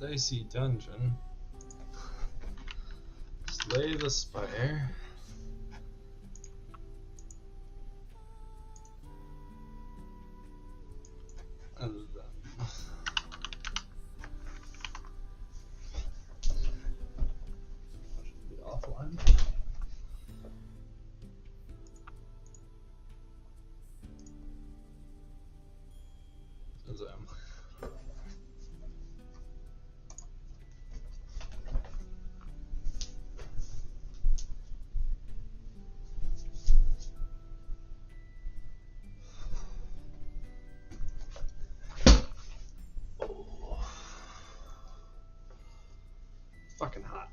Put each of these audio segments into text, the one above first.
Dicey dungeon. Slay the spire. And then should be offline. As fucking hot.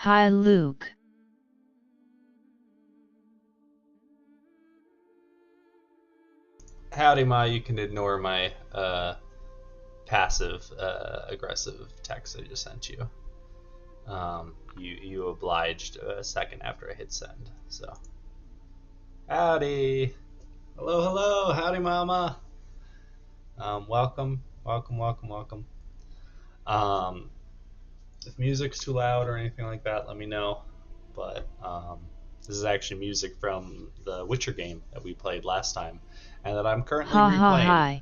Hi Luke. Howdy, Ma. You can ignore my passive aggressive text I just sent you. You obliged a second after I hit send. So, howdy. Hello. Howdy, Mama. Welcome. If music's too loud or anything like that, let me know. But this is actually music from the Witcher game that we played last time, and that I'm currently replaying.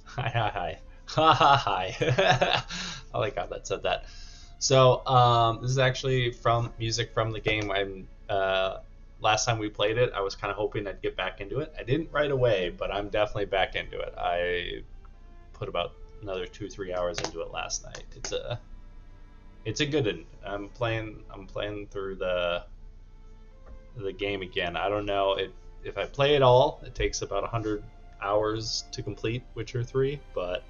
Hi. I like how that said that. So this is actually from music from the game. Last time we played it, I was kind of hoping I'd get back into it. I didn't right away, but I'm definitely back into it. I put about another 2-3 hours into it last night. It's a good one. I'm playing through the game again. I don't know if I play it all. It takes about 100 hours to complete Witcher 3, but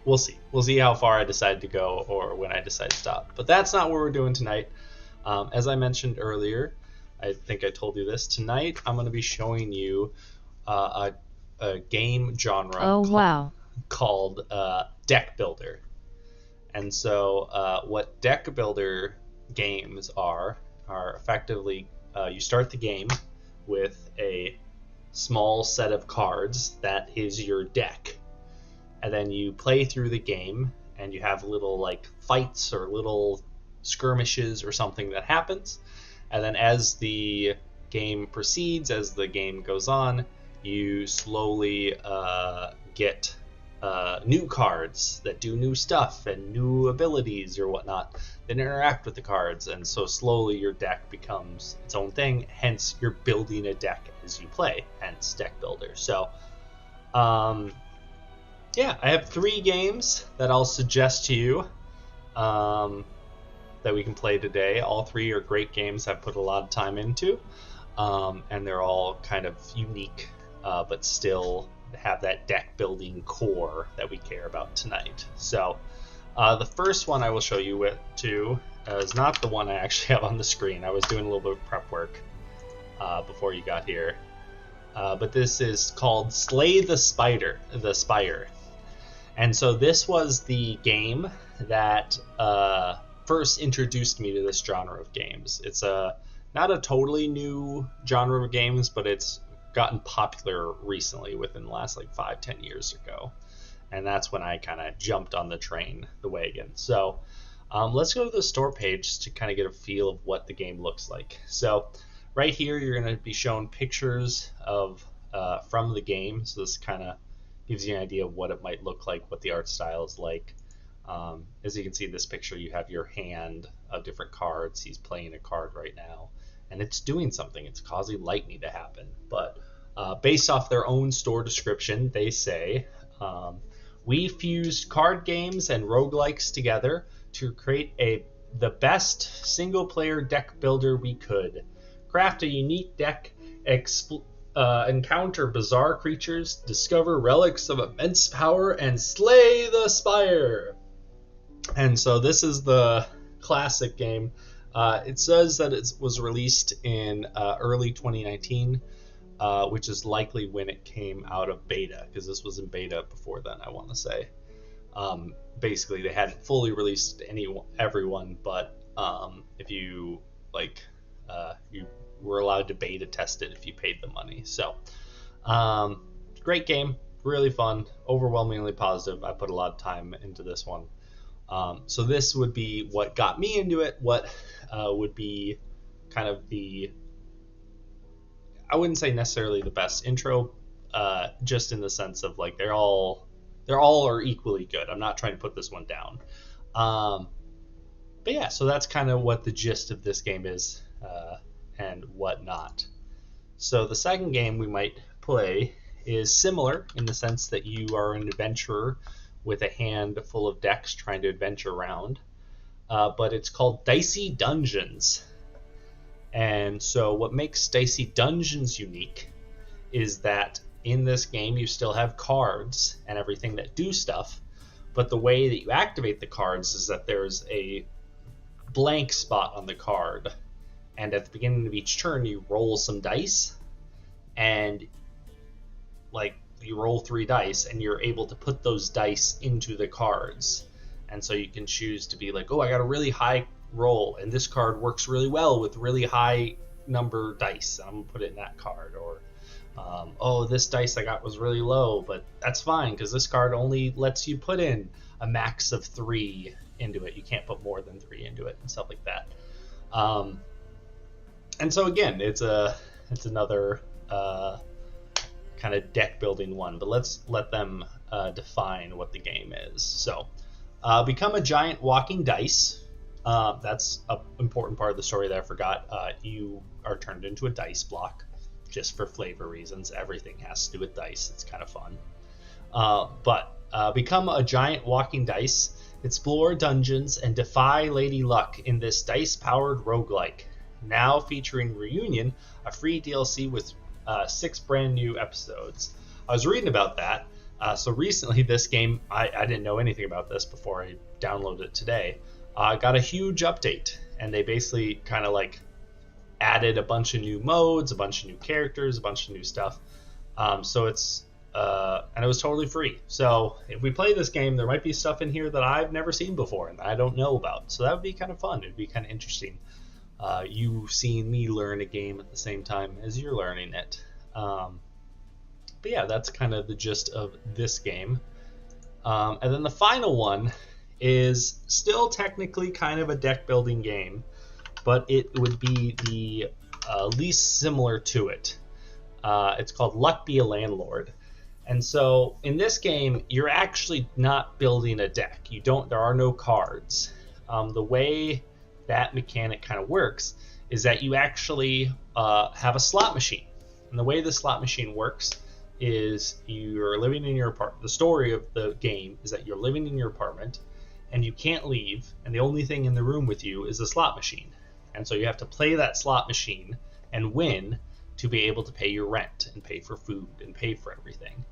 we'll see. We'll see how far I decide to go or when I decide to stop. But that's not what we're doing tonight. As I mentioned earlier, I think I told you this. Tonight I'm going to be showing you a game genre called Deck Builder. And so what Deck Builder games are effectively you start the game with a small set of cards that is your deck, and then you play through the game, and you have little like fights or little skirmishes or something that happens, and then as the game proceeds, as the game goes on, you slowly get new cards that do new stuff and new abilities or whatnot that interact with the cards, and so slowly your deck becomes its own thing, hence you're building a deck as you play, hence Deck Builder. So yeah, I have 3 games that I'll suggest to you that we can play today. All 3 are great games I've put a lot of time into, and they're all kind of unique, but still have that deck building core that we care about tonight. So the first one I will show you is not the one I actually have on the screen. I was doing a little bit of prep work before you got here, but this is called Slay the Spire. And so this was the game that first introduced me to this genre of games. It's not a totally new genre of games, but it's gotten popular recently within the last like 5-10 years ago, and that's when I kind of jumped on the wagon. So let's go to the store page to kind of get a feel of what the game looks like. So right here you're going to be shown pictures of from the game, so this kind of gives you an idea of what it might look like, what the art style is like. As you can see in this picture, you have your hand of different cards. He's playing a card right now, and it's doing something. It's causing lightning to happen. But based off their own store description, they say, we fused card games and roguelikes together to create the best single-player deck builder we could. Craft a unique deck, encounter bizarre creatures, discover relics of immense power, and slay the spire. And so this is the classic game. It says that it was released in early 2019, which is likely when it came out of beta, because this was in beta before then, I want to say. Basically, they hadn't fully released everyone, but if you you were allowed to beta test it if you paid the money. So, great game, really fun, overwhelmingly positive. I put a lot of time into this one. So this would be what got me into it. What would be kind of I wouldn't say necessarily the best intro, just in the sense of like they're all are equally good. I'm not trying to put this one down. But yeah, so that's kind of what the gist of this game is, and whatnot. So the second game we might play is similar in the sense that you are an adventurer with a hand full of decks trying to adventure around, but it's called Dicey Dungeons. And so what makes Dicey Dungeons unique is that in this game you still have cards and everything that do stuff, but the way that you activate the cards is that there's a blank spot on the card, and at the beginning of each turn you roll some dice, and like you roll 3 dice and you're able to put those dice into the cards. And so you can choose to be like, oh, I got a really high roll and this card works really well with really high number dice, I'm gonna put it in that card. Or oh, this dice I got was really low, but that's fine because this card only lets you put in a max of 3 into it. You can't put more than 3 into it and stuff like that. And so again, it's another kind of deck building one, but let's let them define what the game is. So become a giant walking dice. That's an important part of the story that I forgot. You are turned into a dice block, just for flavor reasons. Everything has to do with dice. It's kind of fun. But become a giant walking dice, explore dungeons, and defy Lady Luck in this dice-powered roguelike. Now featuring Reunion, a free DLC with 6 brand new episodes. I was reading about that. So recently this game, I didn't know anything about this before I downloaded it today, got a huge update. And they basically kind of like added a bunch of new modes, a bunch of new characters, a bunch of new stuff. So it's and it was totally free. So if we play this game, there might be stuff in here that I've never seen before and that I don't know about. So that would be kind of fun. It'd be kind of interesting. You seeing me learn a game at the same time as you're learning it. But yeah, that's kind of the gist of this game. And then the final one is still technically kind of a deck building game, but it would be the least similar to it. It's called Luck Be a Landlord. And so in this game, you're actually not building a deck. There are no cards. The way that mechanic kind of works is that you actually have a slot machine. And the way the slot machine works is you're living in your apartment. The story of the game is that you're living in your apartment and you can't leave, and the only thing in the room with you is the slot machine. And so you have to play that slot machine and win to be able to pay your rent and pay for food and pay for everything.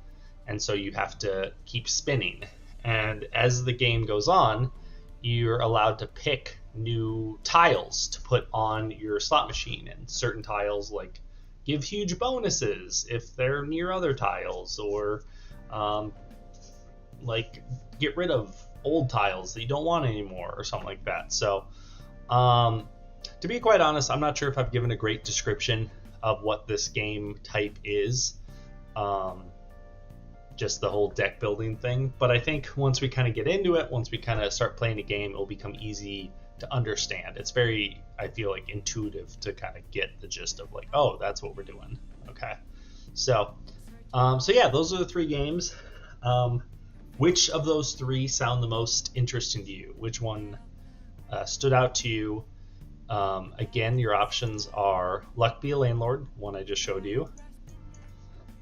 And so you have to keep spinning. And as the game goes on, you're allowed to pick new tiles to put on your slot machine. And certain tiles like give huge bonuses if they're near other tiles, or like get rid of old tiles that you don't want anymore or something like that. So to be quite honest, I'm not sure if I've given a great description of what this game type is. Just the whole deck building thing. But I think once we kind of get into it, once we kind of start playing a game, it will become easy to understand. It's very, I feel like, intuitive to kind of get the gist of like, oh, that's what we're doing. Okay. So yeah, those are the 3 games. Which of those 3 sound the most interesting to you? Which one stood out to you? Again, your options are Luck Be a Landlord, one I just showed you.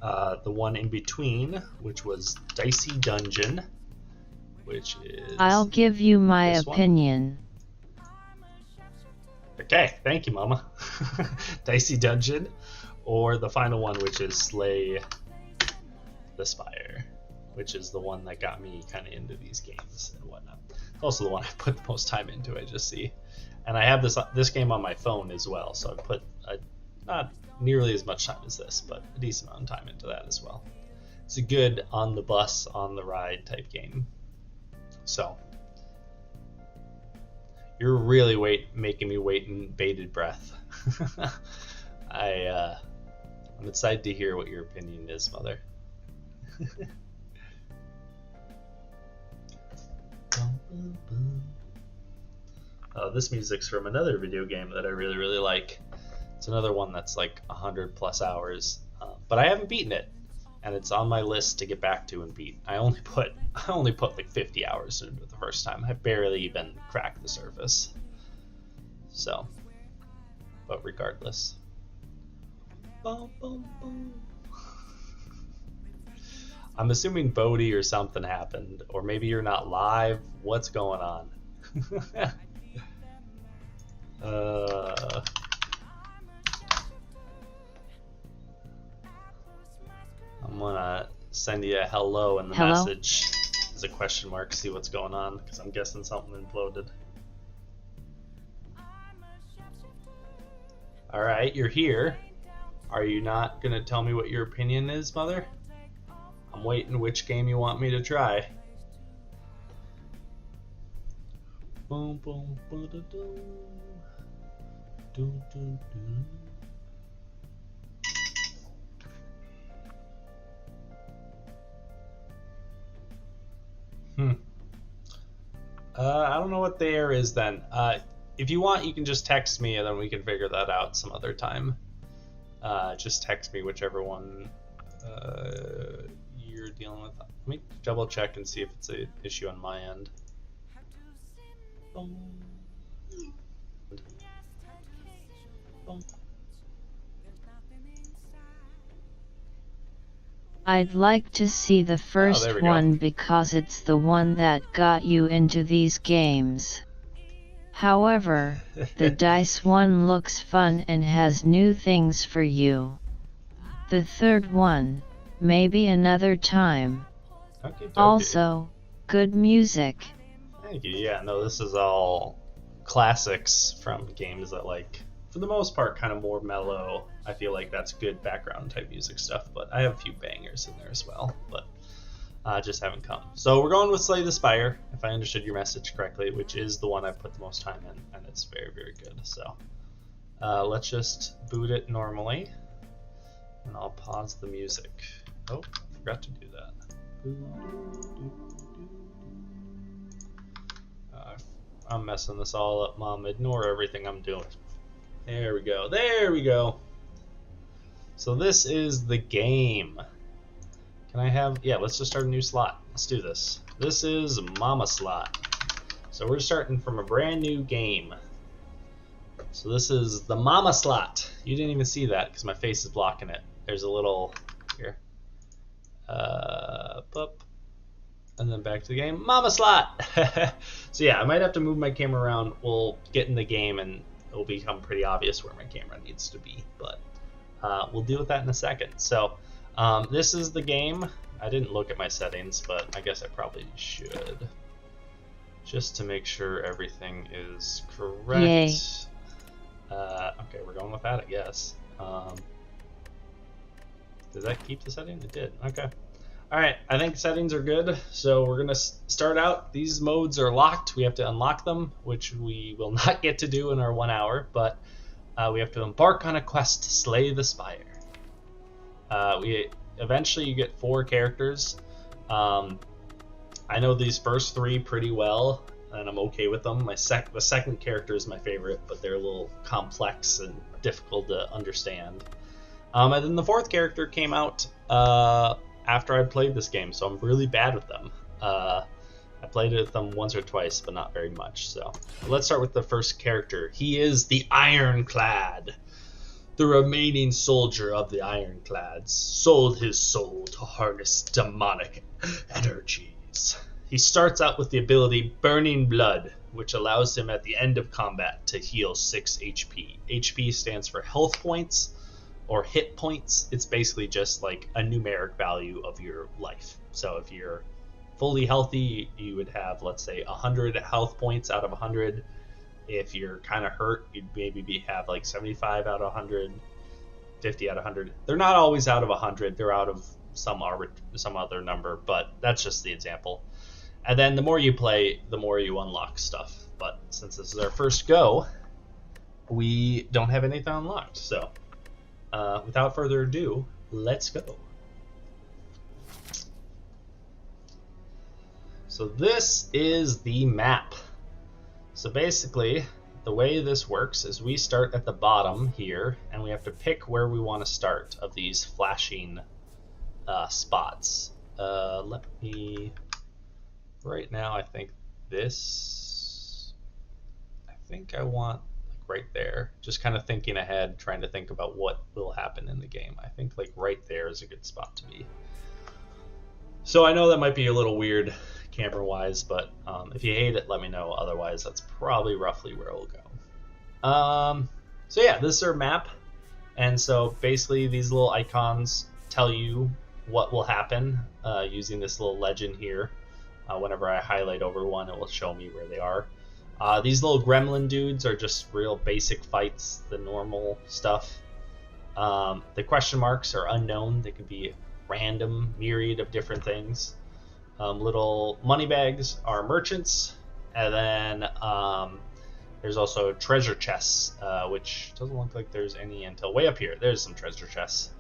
The one in between, which was Dicey Dungeon, which is... I'll give you my opinion. Okay, thank you, Mama. Dicey Dungeon, or the final one, which is Slay the Spire, which is the one that got me kind of into these games and whatnot. Also the one I put the most time into, I just see. And I have this game on my phone as well, so I put not nearly as much time as this, but a decent amount of time into that as well. It's a good on the bus, on the ride type game. So you're really making me wait in bated breath. I'm excited to hear what your opinion is, Mother. This music's from another video game that I really, really like. It's another one that's like 100+ hours, but I haven't beaten it, and it's on my list to get back to and beat. I only put like 50 hours into it the first time. I barely even cracked the surface. So, but regardless. Boom, boom, boom. I'm assuming Bodhi or something happened, or maybe you're not live. What's going on? I'm gonna send you a hello in the message. There's a question mark, see what's going on, because I'm guessing something imploded. Alright, you're here. Are you not going to tell me what your opinion is, Mother? I'm waiting which game you want me to try. Boom, boom, boom, boom, boom. Doom, doom, doom. I don't know what the air is then. If you want, you can just text me and then we can figure that out some other time. Just text me whichever one you're dealing with. Let me double check and see if it's an issue on my end. Boom. Boom. I'd like to see the first one because it's the one that got you into these games. However, the DICE one looks fun and has new things for you. The third one, maybe another time. Okay, also, good music. Thank you. Yeah, no, this is all classics from games that, like, for the most part, kind of more mellow. I feel like that's good background type music stuff, but I have a few bangers in there as well, but just haven't come. So we're going with Slay the Spire, if I understood your message correctly, which is the one I put the most time in, and it's very, very good. So let's just boot it normally, and I'll pause the music. Oh, I forgot to do that. I'm messing this all up, Mom. Ignore everything I'm doing. There we go. There we go. So this is the game. Can I have... Yeah, let's just start a new slot. Let's do this. This is Mama Slot. So we're starting from a brand new game. So this is the Mama Slot. You didn't even see that because my face is blocking it. There's a little... Here. Boop. And then back to the game. Mama Slot! So yeah, I might have to move my camera around. We'll get in the game and it'll become pretty obvious where my camera needs to be. But we'll deal with that in a second. So this is the game. I didn't look at my settings, but I guess I probably should. Just to make sure everything is correct. Yay. Okay, we're going with that, I guess. Did that keep the setting? It did. Okay. Alright, I think settings are good. So we're going to start out. These modes are locked. We have to unlock them, which we will not get to do in our 1 hour, but we have to embark on a quest to slay the Spire. Eventually you get 4 characters. I know these first 3 pretty well, and I'm okay with them. The second character is my favorite, but they're a little complex and difficult to understand. And then the 4th character came out after I played this game, so I'm really bad with them. I played it with them once or twice, but not very much. So let's start with the first character. He is the Ironclad. The remaining soldier of the Ironclads sold his soul to harness demonic energies. He starts out with the ability Burning Blood, which allows him at the end of combat to heal 6 HP. HP stands for health points or hit points. It's basically just like a numeric value of your life. So if you're fully healthy, you would have, let's say, 100 health points out of 100. If you're kind of hurt, you'd maybe have like 75 out of 100, 50 out of 100. They're not always out of 100. They're out of some other number, but that's just the example. And then the more you play, the more you unlock stuff. But since this is our first go, we don't have anything unlocked. So without further ado, let's go. So this is the map. So basically, the way this works is we start at the bottom here, and we have to pick where we want to start of these flashing spots. Let me... Right now, I think I want like right there. Just kind of thinking ahead, trying to think about what will happen in the game. I think like right there is a good spot to be. So I know that might be a little weird camera-wise, but if you hate it, let me know. Otherwise, that's probably roughly where it'll go. So yeah, this is our map. And so basically these little icons tell you what will happen using this little legend here. Whenever I highlight over one, it will show me where they are. These little gremlin dudes are just real basic fights, the normal stuff. The question marks are unknown. They could be random, myriad of different things. Little money bags are merchants. And then there's also treasure chests, which doesn't look like there's any until way up here. There's some treasure chests.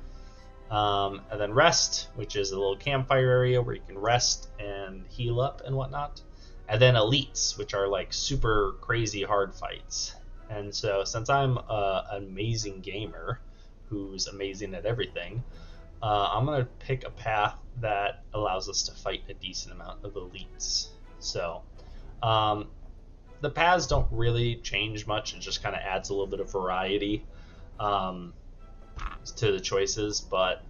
And then rest, which is a little campfire area where you can rest and heal up and whatnot. And then elites, which are like super crazy hard fights. And so since I'm an amazing gamer who's amazing at everything, I'm going to pick a path that allows us to fight a decent amount of elites. So the paths don't really change much. It just kind of adds a little bit of variety to the choices, but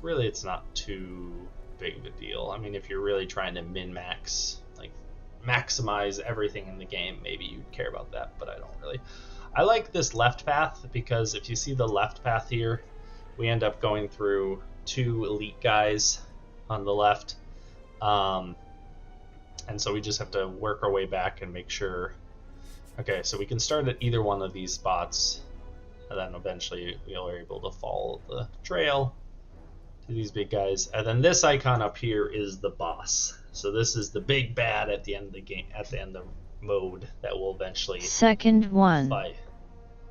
really it's not too big of a deal. I mean, if you're really trying to min-max, like maximize everything in the game, maybe you'd care about that, but I don't really. I like this left path because if you see the left path here, we end up going through 2 elite guys on the left. And so we just have to work our way back and make sure. Okay, so we can start at either one of these spots, and then eventually we are able to follow the trail to these big guys. And then this icon up here is the boss. So this is the big bad at the end of the game, at the end of mode, that will eventually Second one. fight.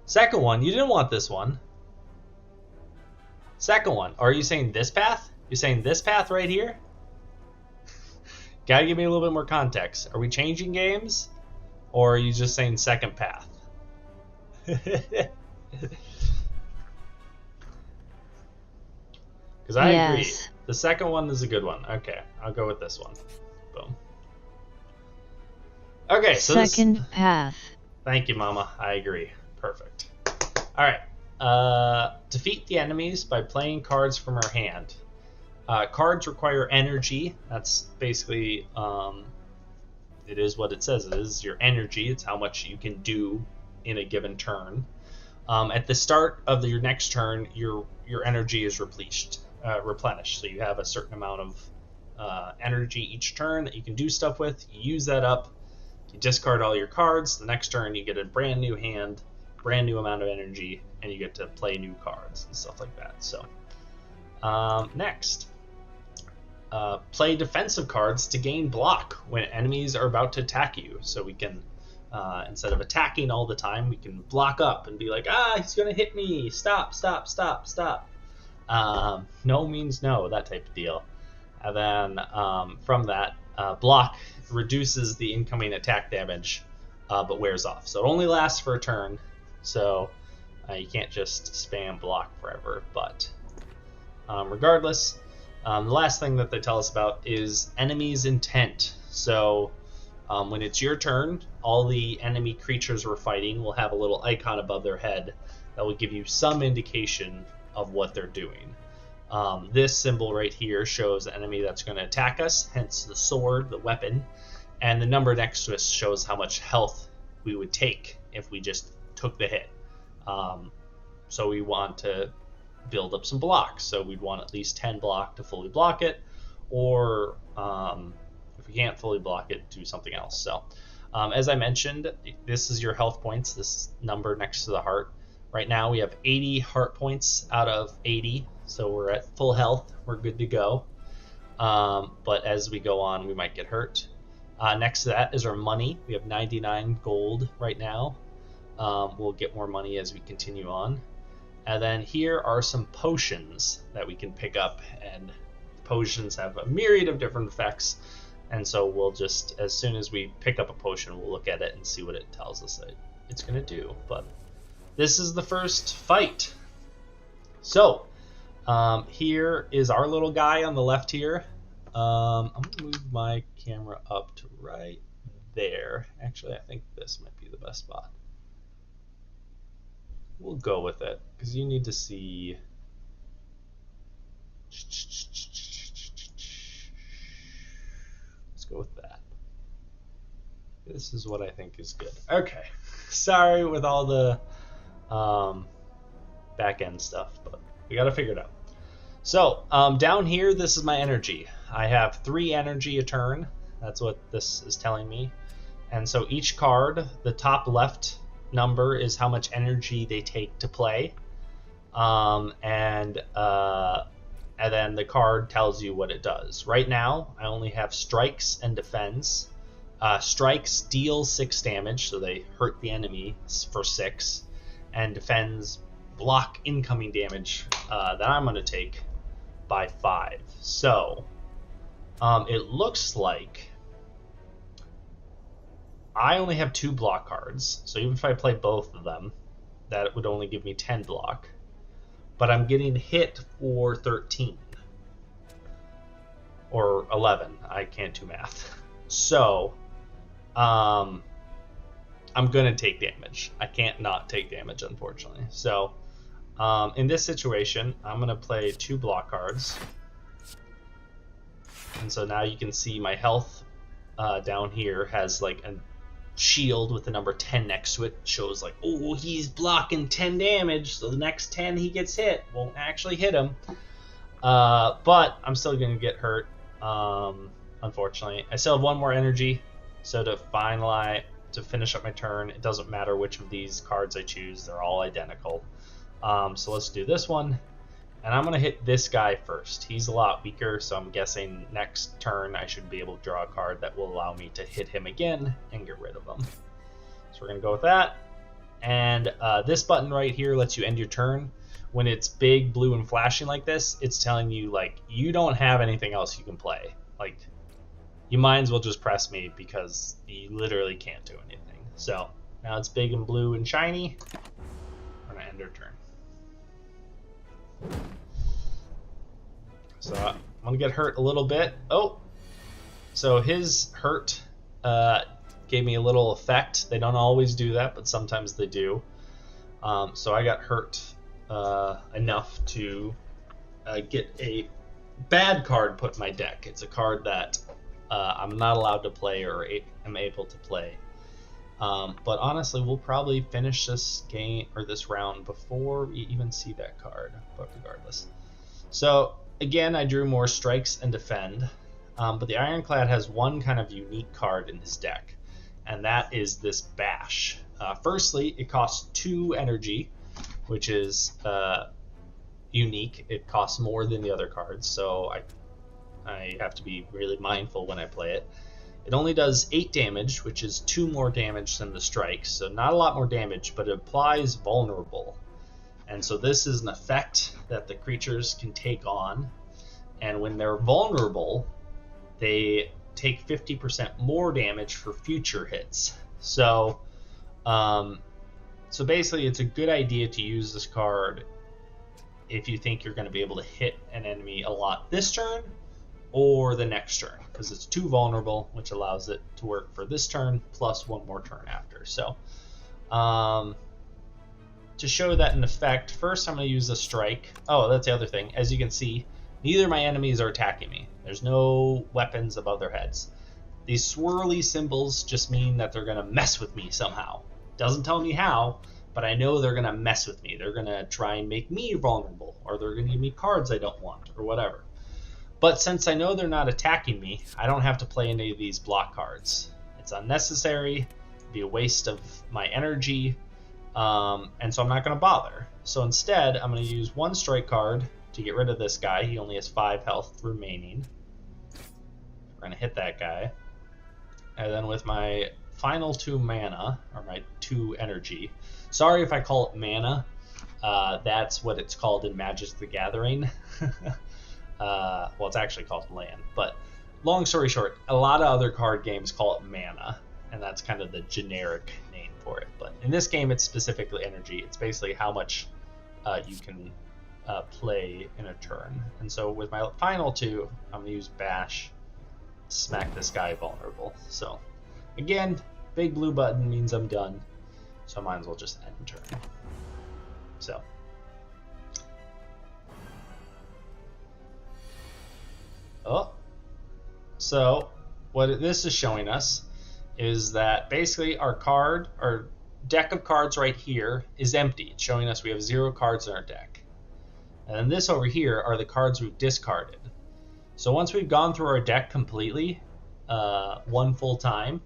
Second one? You didn't want this one. Second one. Are you saying this path? You're saying this path right here? Gotta give me a little bit more context. Are we changing games? Or are you just saying second path? Because I agree. The second one is a good one. Okay, I'll go with this one. Boom. Okay, so second path. Thank you, Mama. I agree. Perfect. All right. Defeat the enemies by playing cards from our hand. Cards require energy. That's basically, it is what it says. It is your energy. It's how much you can do in a given turn. At the start of your next turn, your energy is replenished. So you have a certain amount of energy each turn that you can do stuff with. You use that up. You discard all your cards. The next turn, you get a brand new hand, brand new amount of energy, and you get to play new cards and stuff like that. So next, play defensive cards to gain block when enemies are about to attack you. So we can, instead of attacking all the time, we can block up and be like, he's gonna hit me, stop. No means no, that type of deal. And then from that, block reduces the incoming attack damage, but wears off. So it only lasts for a turn, so you can't just spam block forever. But regardless, the last thing that they tell us about is enemy's intent. So when it's your turn, all the enemy creatures we're fighting will have a little icon above their head that will give you some indication of what they're doing. This symbol right here shows the enemy that's going to attack us, hence the sword, the weapon, and the number next to us shows how much health we would take if we just took the hit. So we want to build up some blocks, so we'd want at least 10 block to fully block it, or if we can't fully block it, do something else. So as I mentioned, this is your health points, this number next to the heart. Right now we have 80 heart points out of 80, so we're at full health. We're good to go. But as we go on, we might get hurt. Next to that is our money. We have 99 gold right now. We'll get more money as we continue on. And then here are some potions that we can pick up, and potions have a myriad of different effects. And so we'll just, as soon as we pick up a potion, we'll look at it and see what it tells us that it's going to do. But this is the first fight. So here is our little guy on the left here. I'm going to move my camera up to right there. Actually, I think this might be the best spot. We'll go with it because you need to see. Let's go with that. This is what I think is good. Okay. Sorry with all the back end stuff, but we got to figure it out. So down here, this is my energy. I have 3 energy a turn. That's what this is telling me. And so each card, the top left number is how much energy they take to play. And then the card tells you what it does. Right now, I only have strikes and defends. Strikes deal 6 damage, so they hurt the enemy for 6, and defends block incoming damage that I'm going to take by 5. So it looks like I only have 2 block cards, so even if I play both of them, that would only give me 10 block. But I'm getting hit for 13. Or 11. I can't do math. So, I'm going to take damage. I can't not take damage, unfortunately. So, in this situation, I'm going to play 2 block cards. And so now you can see my health down here has like a shield with the number 10 next to it. Shows like, oh, he's blocking 10 damage, so the next 10 he gets hit won't actually hit him. But I'm still going to get hurt, unfortunately. I still have 1 more energy, so to finish up my turn, it doesn't matter which of these cards I choose, they're all identical. So let's do this one. And I'm going to hit this guy first. He's a lot weaker, so I'm guessing next turn I should be able to draw a card that will allow me to hit him again and get rid of him. So we're going to go with that. And this button right here lets you end your turn. When it's big, blue, and flashing like this, it's telling you, like, you don't have anything else you can play. Like, you might as well just press me because you literally can't do anything. So now it's big and blue and shiny. We're going to end our turn. So I'm going to get hurt a little bit. Oh, so his hurt gave me a little effect. They don't always do that, but sometimes they do. So I got hurt enough to get a bad card put in my deck. It's a card that I'm not allowed to play or am able to play. But honestly, we'll probably finish this game or this round before we even see that card. But regardless, so again, I drew more strikes and defend. But the Ironclad has one kind of unique card in his deck, and that is this Bash. Firstly, it costs 2 energy, which is unique. It costs more than the other cards, so I have to be really mindful when I play it. It only does 8 damage, which is 2 more damage than the strikes, so not a lot more damage, but it applies vulnerable. And so this is an effect that the creatures can take on, and when they're vulnerable, they take 50% more damage for future hits. So basically it's a good idea to use this card if you think you're going to be able to hit an enemy a lot this turn or the next turn, because it's too vulnerable, which allows it to work for this turn plus 1 more turn after. So to show that in effect, first I'm going to use a strike. Oh, that's the other thing. As you can see, neither of my enemies are attacking me. There's no weapons above their heads. These swirly symbols just mean that they're going to mess with me somehow. Doesn't tell me how, but I know they're going to mess with me. They're going to try and make me vulnerable, or they're going to give me cards I don't want, or whatever. But since I know they're not attacking me, I don't have to play any of these block cards. It's unnecessary, it'd be a waste of my energy, and so I'm not going to bother. So instead, I'm going to use 1 strike card to get rid of this guy. He only has 5 health remaining. We're going to hit that guy. And then with my final 2 mana, or my 2 energy, sorry if I call it mana, that's what it's called in Magic the Gathering. Well, it's actually called land, but long story short, a lot of other card games call it mana, and that's kind of the generic name for it. But in this game, it's specifically energy. It's basically how much you can play in a turn. And so with my final 2, I'm going to use Bash, smack this guy vulnerable. So again, big blue button means I'm done, so I might as well just end turn. So what this is showing us is that basically our deck of cards right here is empty. It's showing us we have 0 cards in our deck. And then this over here are the cards we've discarded. So once we've gone through our deck completely, 1 full time,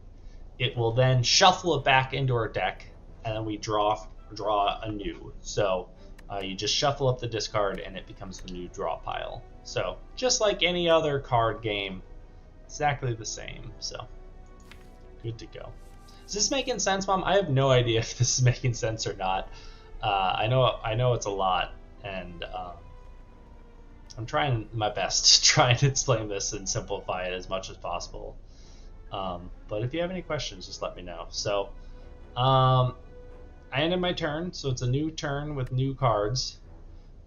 it will then shuffle it back into our deck, and then we draw anew. So you just shuffle up the discard, and it becomes the new draw pile. So just like any other card game, exactly the same. So good to go. Is this making sense, Mom? I have no idea if this is making sense or not. I know it's a lot, and I'm trying my best to try and explain this and simplify it as much as possible. But if you have any questions, just let me know. So I ended my turn, so it's a new turn with new cards.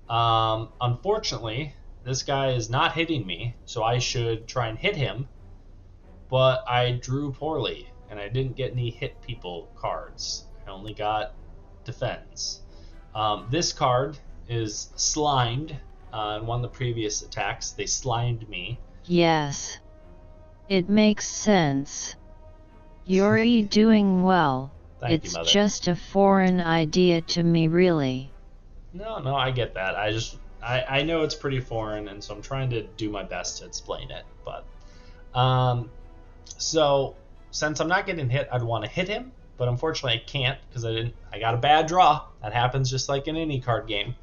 Unfortunately, this guy is not hitting me, so I should try and hit him, but I drew poorly, and I didn't get any hit people cards. I only got defends. This card is slimed. In one of the previous attacks, they slimed me. Yes. It makes sense. You're doing well. Thank you, it's Mother. Just a foreign idea to me, really. No, I get that. I know it's pretty foreign, and so I'm trying to do my best to explain it. But so since I'm not getting hit, I'd want to hit him, but unfortunately I can't because I got a bad draw. That happens just like in any card game.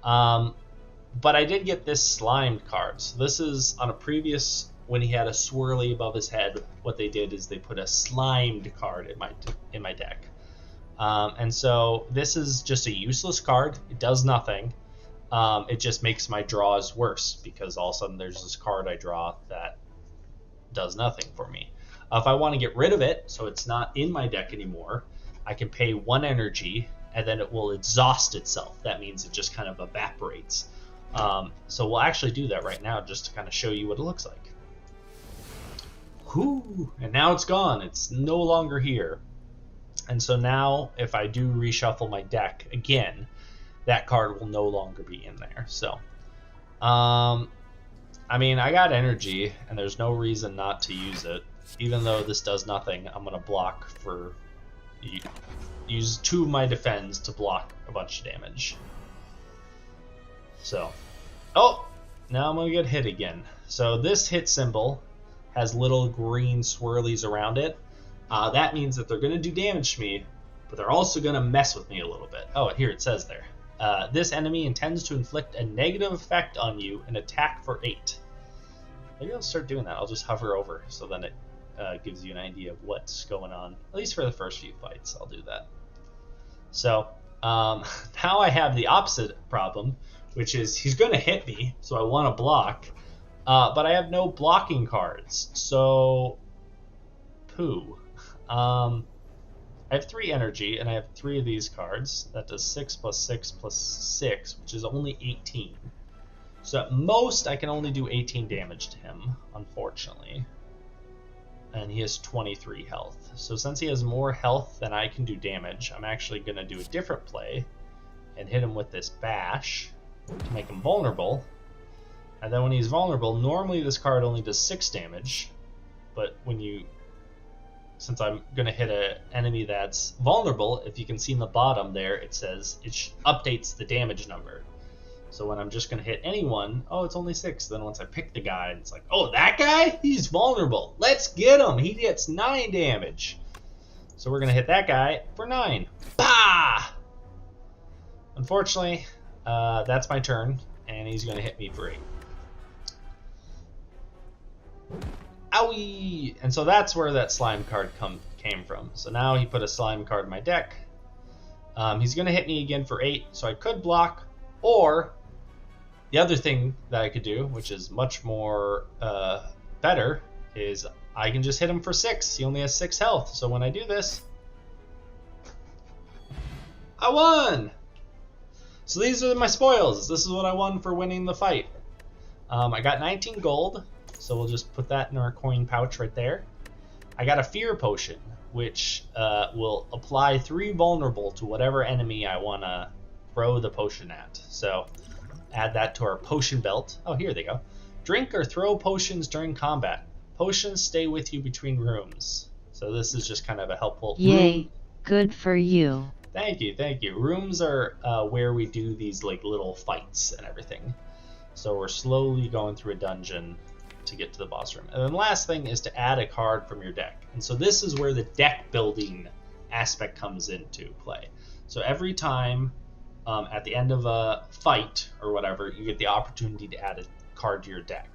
But I did get this slimed card. So this is on a previous, when he had a swirly above his head, what they did is they put a slimed card in my deck. And so this is just a useless card. It does nothing. It just makes my draws worse because all of a sudden there's this card I draw that does nothing for me. If I want to get rid of it, so it's not in my deck anymore, I can pay 1 energy, and then it will exhaust itself. That means it just kind of evaporates. So we'll actually do that right now just to kind of show you what it looks like. Whew, and now it's gone. It's no longer here. And so now if I do reshuffle my deck again, that card will no longer be in there. So, I mean, I got energy, and there's no reason not to use it. Even though this does nothing, I'm going to block for... use 2 of my defends to block a bunch of damage. So, oh, now I'm going to get hit again. So this hit symbol has little green swirlies around it. That means that they're going to do damage to me, but they're also going to mess with me a little bit. Oh, here it says there. This enemy intends to inflict a negative effect on you and attack for 8. Maybe I'll start doing that. I'll just hover over, so then it gives you an idea of what's going on. At least for the first few fights, I'll do that. So, now I have the opposite problem, which is he's going to hit me, so I want to block, but I have no blocking cards, so poo. I have 3 energy, and I have 3 of these cards. That does 6 plus 6 plus 6, which is only 18. So at most, I can only do 18 damage to him, unfortunately. And he has 23 health. So since he has more health than I can do damage, I'm actually going to do a different play and hit him with this bash to make him vulnerable. And then when he's vulnerable, normally this card only does 6 damage, but since I'm going to hit an enemy that's vulnerable, if you can see in the bottom there, it says it updates the damage number. So when I'm just going to hit anyone, oh, it's only 6. Then once I pick the guy, it's like, oh, that guy? He's vulnerable. Let's get him. He gets 9 damage. So we're going to hit that guy for 9. Bah! Unfortunately, that's my turn, and he's going to hit me for 8. Owie! And so that's where that slime card came from. So now he put a slime card in my deck. He's going to hit me again for 8, so I could block, or the other thing that I could do, which is much more better, is I can just hit him for 6. He only has 6 health, so when I do this, I won! So these are my spoils. This is what I won for winning the fight. I got 19 gold, so we'll just put that in our coin pouch right there. I got a fear potion, which will apply 3 vulnerable to whatever enemy I want to throw the potion at. So add that to our potion belt. Oh, here they go. Drink or throw potions during combat. Potions stay with you between rooms. So this is just kind of a helpful... Yay, good for you. Thank you, thank you. Rooms are where we do these like little fights and everything. So we're slowly going through a dungeon to get to the boss room. And then the last thing is to add a card from your deck. And so this is where the deck building aspect comes into play. So every time at the end of a fight or whatever, you get the opportunity to add a card to your deck.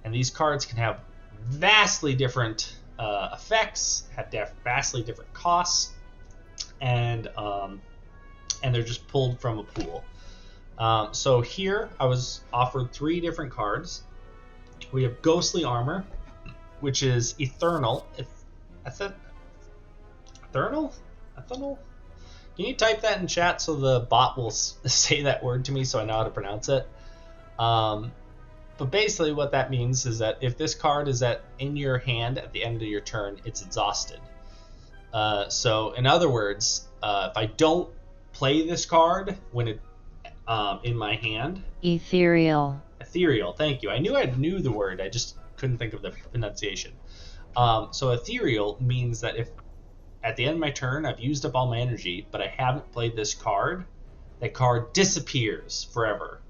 And these cards can have vastly different effects, have vastly different costs, and they're just pulled from a pool. So here I was offered 3 different cards. We have Ghostly Armor, which is Eternal. Eternal? Can you type that in chat so the bot will say that word to me so I know how to pronounce it? But basically what that means is that if this card is in your hand at the end of your turn, it's exhausted. So in other words, if I don't play this card when it in my hand. Ethereal, thank you. I knew the word, I just couldn't think of the pronunciation. So ethereal means that if at the end of my turn I've used up all my energy, but I haven't played this card, that card disappears forever,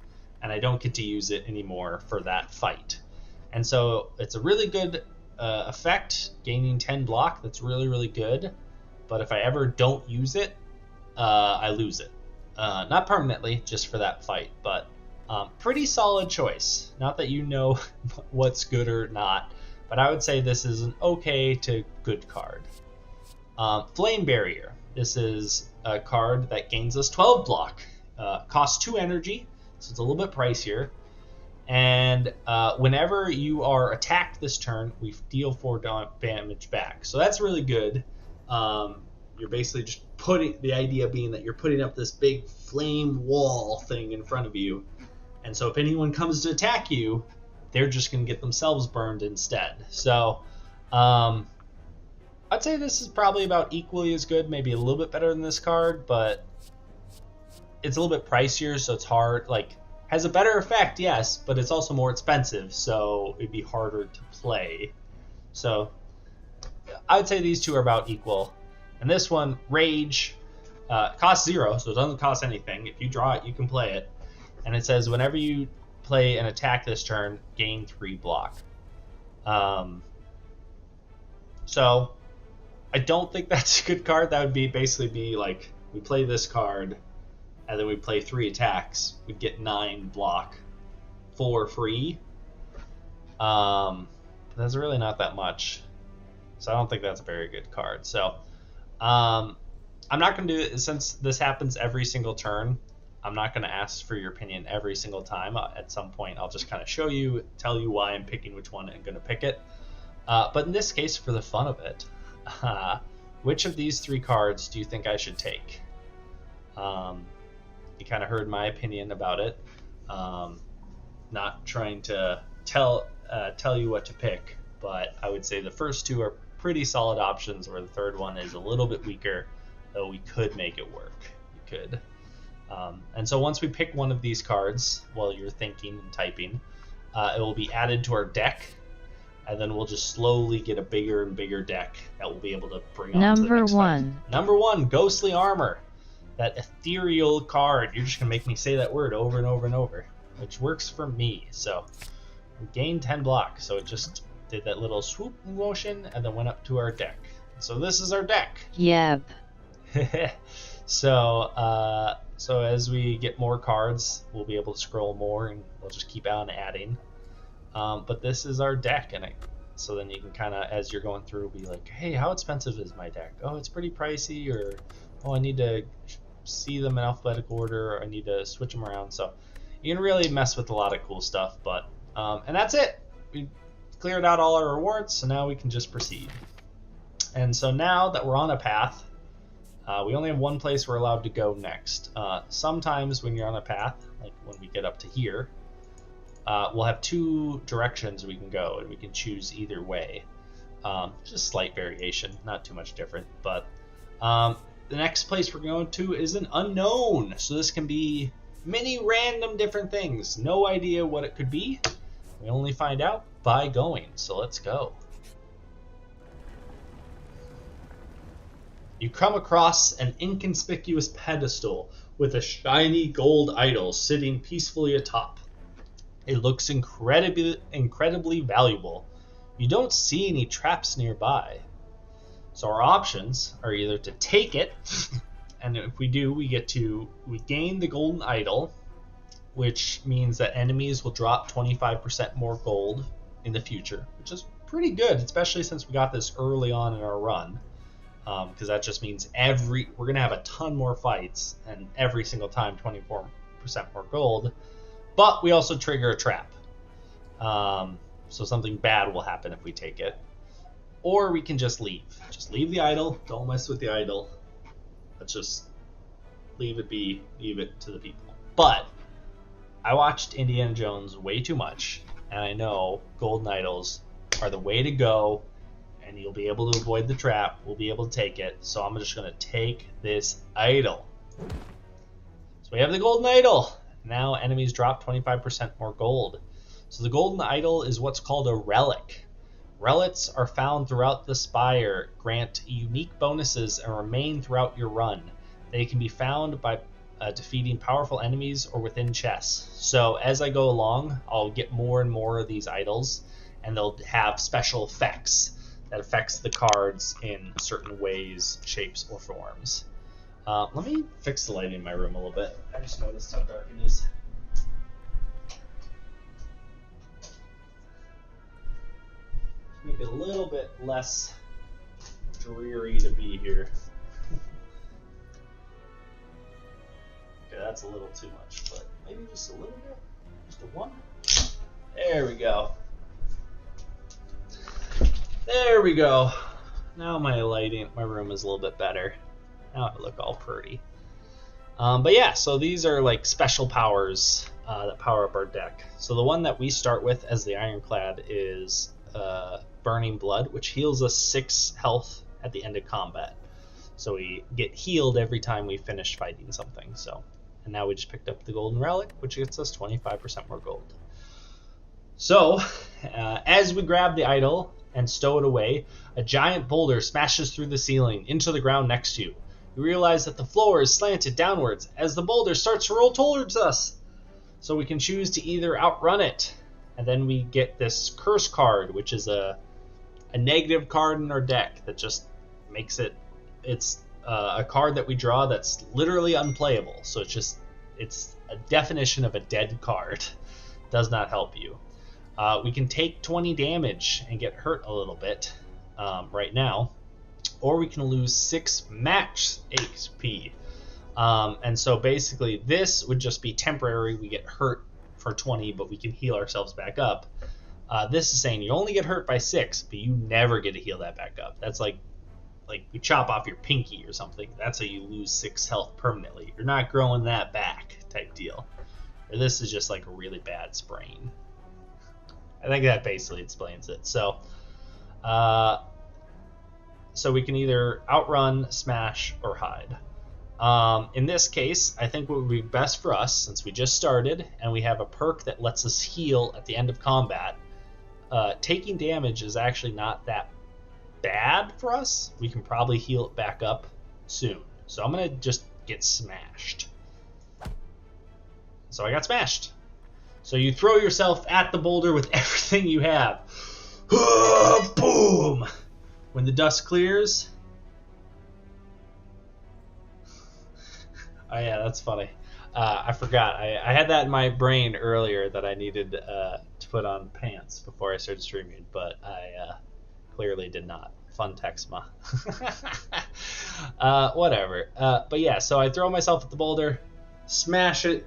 and I don't get to use it anymore for that fight. And so it's a really good effect, gaining 10 block. That's really, really good. But if I ever don't use it, I lose it. Not permanently, just for that fight, but pretty solid choice. Not that you know what's good or not, but I would say this is an okay to good card. Flame Barrier. This is a card that gains us 12 block. Costs 2 energy, so it's a little bit pricier. And whenever you are attacked this turn, we deal 4 damage back. So that's really good. You're basically just the idea being that you're putting up this big flame wall thing in front of you. And so if anyone comes to attack you, they're just going to get themselves burned instead. So I'd say this is probably about equally as good, maybe a little bit better than this card, but it's a little bit pricier, so it's hard. Has a better effect, yes, but it's also more expensive, so it'd be harder to play. So I would say these two are about equal. And this one, Rage, costs 0, so it doesn't cost anything. If you draw it, you can play it. And it says whenever you play an attack this turn, gain 3 block. So I don't think that's a good card. That would basically be like we play this card, and then we play 3 attacks. We'd get 9 block for free. That's really not that much. So I don't think that's a very good card. So I'm not going to do it, since this happens every single turn. I'm not going to ask for your opinion every single time. At some point, I'll just kind of show you, tell you why I'm picking which one and going to pick it. But in this case, for the fun of it, which of these 3 cards do you think I should take? You kind of heard my opinion about it. Not trying to tell you what to pick, but I would say the first 2 are pretty solid options, where the third one is a little bit weaker, though we could make it work. We could. And so once we pick one of these cards, while you're thinking and typing, it will be added to our deck, and then we'll just slowly get a bigger and bigger deck that we'll be able to bring on to the next fight. Number 1, Ghostly Armor. That ethereal card. You're just going to make me say that word over and over and over, which works for me. So we gained 10 block, so it just did that little swoop motion and then went up to our deck. So this is our deck. Yep. So as we get more cards, we'll be able to scroll more, and we'll just keep on adding. But this is our deck, and so then you can kind of, as you're going through, be like, hey, how expensive is my deck? Oh, it's pretty pricey, or oh, I need to see them in alphabetical order, or I need to switch them around. So you can really mess with a lot of cool stuff. But and that's it. We cleared out all our rewards, so now we can just proceed. And so now that we're on a path, we only have one place we're allowed to go next. Sometimes when you're on a path, like when we get up to here, we'll have 2 directions we can go, and we can choose either way. Just slight variation, not too much different. But the next place we're going to is an unknown. So this can be many random different things. No idea what it could be. We only find out by going. So let's go. You come across an inconspicuous pedestal with a shiny gold idol sitting peacefully atop. It looks incredibly valuable. You don't see any traps nearby. So our options are either to take it, and if we do, we gain the golden idol, which means that enemies will drop 25% more gold in the future, which is pretty good, especially since we got this early on in our run, because that just means we're going to have a ton more fights, and every single time 24% more gold. But we also trigger a trap, so something bad will happen if we take it. Or we can just leave the idol. Don't mess with the idol. Let's just leave it be, leave it to the people. But I watched Indiana Jones way too much, and I know golden idols are the way to go, and you'll be able to avoid the trap. We'll be able to take it, so I'm just going to take this idol. So we have the golden idol. Now enemies drop 25% more gold. So the golden idol is what's called a relic. Relics are found throughout the Spire, grant unique bonuses, and remain throughout your run. They can be found by defeating powerful enemies or within chests. So as I go along, I'll get more and more of these idols, and they'll have special effects that affects the cards in certain ways, shapes, or forms. Let me fix the lighting in my room a little bit. I just noticed how dark it is. Make it a little bit less dreary to be here. Okay, that's a little too much, but maybe just a little bit. Just a one. There we go. There we go. Now my room is a little bit better. Now I look all pretty. But yeah, so these are like special powers that power up our deck. So the one that we start with as the Ironclad is Burning Blood, which heals us 6 health at the end of combat. So we get healed every time we finish fighting something. And now we just picked up the Golden Relic, which gets us 25% more gold. So as we grab the idol and stow it away, a giant boulder smashes through the ceiling into the ground next to you. You realize that the floor is slanted downwards as the boulder starts to roll towards us. So we can choose to either outrun it, and then we get this curse card, which is a negative card in our deck that just makes it's a card that we draw that's literally unplayable. So it's a definition of a dead card. Does not help you. We can take 20 damage and get hurt a little bit right now, or we can lose 6 max HP. And so basically this would just be temporary. We get hurt for 20, but we can heal ourselves back up. This is saying you only get hurt by 6, but you never get to heal that back up. That's like you chop off your pinky or something. That's how you lose 6 health permanently. You're not growing that back type deal. Or this is just like a really bad sprain. I think that basically explains it. So we can either outrun, smash, or hide. In this case, I think what would be best for us, since we just started and we have a perk that lets us heal at the end of combat, taking damage is actually not that bad for us. We can probably heal it back up soon. So I'm going to just get smashed. So I got smashed. So you throw yourself at the boulder with everything you have. Boom! When the dust clears... Oh yeah, that's funny. I forgot. I had that in my brain earlier that I needed to put on pants before I started streaming, but I clearly did not. Fun Texma. Whatever. But yeah, so I throw myself at the boulder, smash it,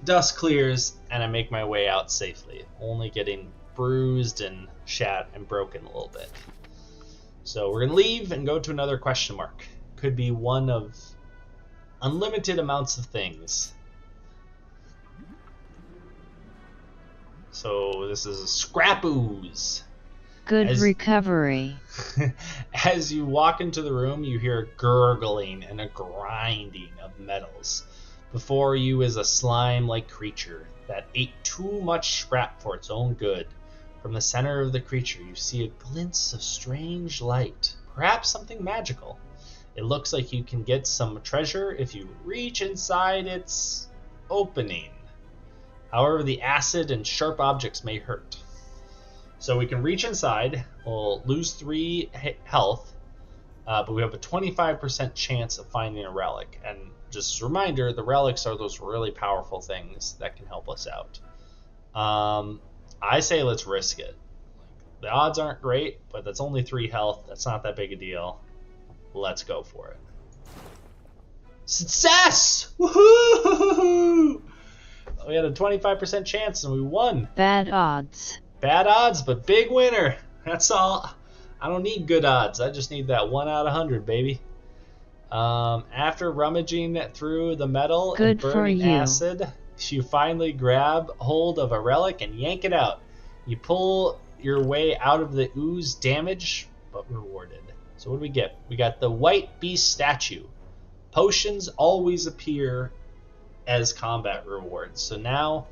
dust clears, and I make my way out safely, only getting bruised and shat and broken a little bit. So we're going to leave and go to another question mark. Could be one of unlimited amounts of things. So this is Scrap Ooze. Good recovery. As you walk into the room, you hear a gurgling and a grinding of metals. Before you is a slime-like creature that ate too much scrap for its own good. From the center of the creature, you see a glimpse of strange light, perhaps something magical. It looks like you can get some treasure if you reach inside its opening. However, the acid and sharp objects may hurt. So we can reach inside, we'll lose 3 health, but we have a 25% chance of finding a relic. And just a reminder, the relics are those really powerful things that can help us out. I say let's risk it. The odds aren't great, but that's only 3 health. That's not that big a deal. Let's go for it. Success! Woohoo! We had a 25% chance and we won. Bad odds. Bad odds, but big winner. That's all. I don't need good odds. I just need that 1 out of 100, baby. After rummaging through the metal and burning acid, you finally grab hold of a relic and yank it out. You pull your way out of the ooze, damaged but rewarded. So what do we get? We got the White Beast statue. Potions always appear as combat rewards. So now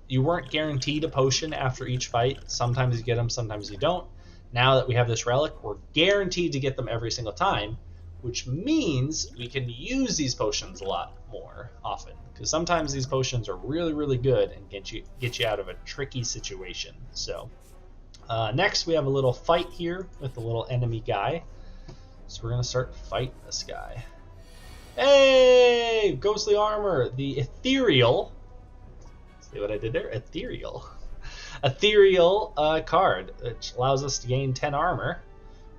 you weren't guaranteed a potion after each fight. Sometimes you get them, sometimes you don't. Now that we have this relic, we're guaranteed to get them every single time, which means we can use these potions a lot more often. Because sometimes these potions are really, really good and get you out of a tricky situation. So next we have a little fight here with the little enemy guy. So we're going to start fighting this guy. Hey! Ghostly armor! The ethereal... See what I did there? Ethereal. Ethereal card, which allows us to gain 10 armor,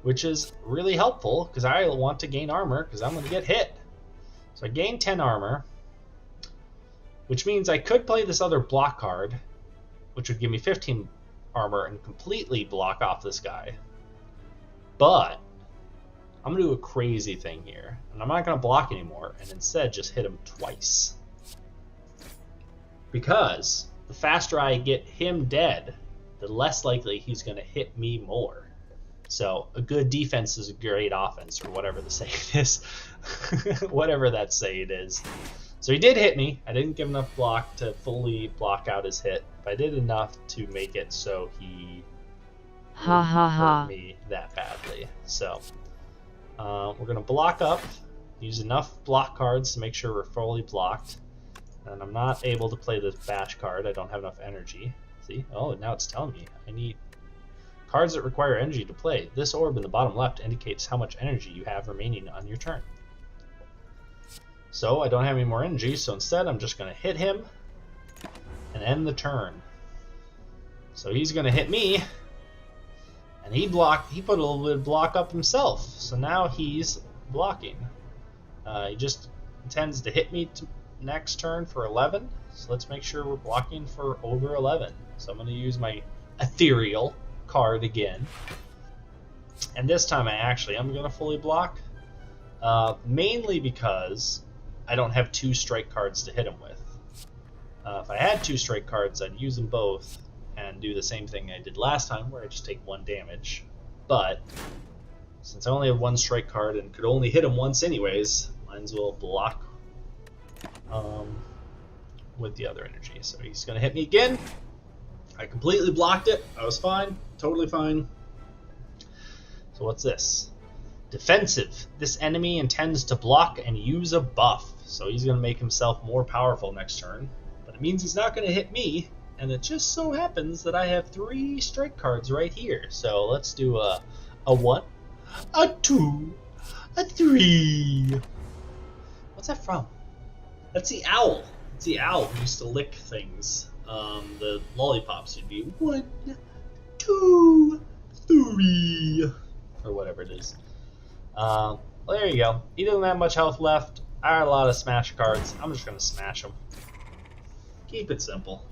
which is really helpful because I want to gain armor because I'm going to get hit. So I gain 10 armor, which means I could play this other block card, which would give me 15 armor and completely block off this guy. But I'm going to do a crazy thing here, and I'm not going to block anymore, and instead just hit him twice. Because the faster I get him dead, the less likely he's going to hit me more. So a good defense is a great offense, or whatever the saying is. Whatever that saying is. So he did hit me. I didn't give enough block to fully block out his hit, but I did enough to make it so he hurt me that badly. So we're going to block up, use enough block cards to make sure we're fully blocked. And I'm not able to play this bash card. I don't have enough energy. See? Oh, now it's telling me I need cards that require energy to play. This orb in the bottom left indicates how much energy you have remaining on your turn. So I don't have any more energy, so instead I'm just going to hit him and end the turn. So he's going to hit me, and he put a little bit of block up himself. So now he's blocking. He just intends to hit me next turn for 11, so let's make sure we're blocking for over 11. So I'm going to use my ethereal card again, and this time I'm going to fully block, mainly because I don't have 2 strike cards to hit him with. If I had 2 strike cards, I'd use them both and do the same thing I did last time, where I just take 1 damage. But since I only have 1 strike card and could only hit him once anyways, might as well block with the other energy. So he's going to hit me again. I completely blocked it. I was fine. Totally fine. So what's this? Defensive. This enemy intends to block and use a buff. So he's going to make himself more powerful next turn. But it means he's not going to hit me. And it just so happens that I have 3 strike cards right here. So let's do a 1, a 2, a 3. What's that from? That's the owl. It's the owl who used to lick things. The lollipops would be 1, 2, 3, or whatever it is. Well, there you go. He doesn't have much health left. I got a lot of smash cards. I'm just going to smash them. Keep it simple.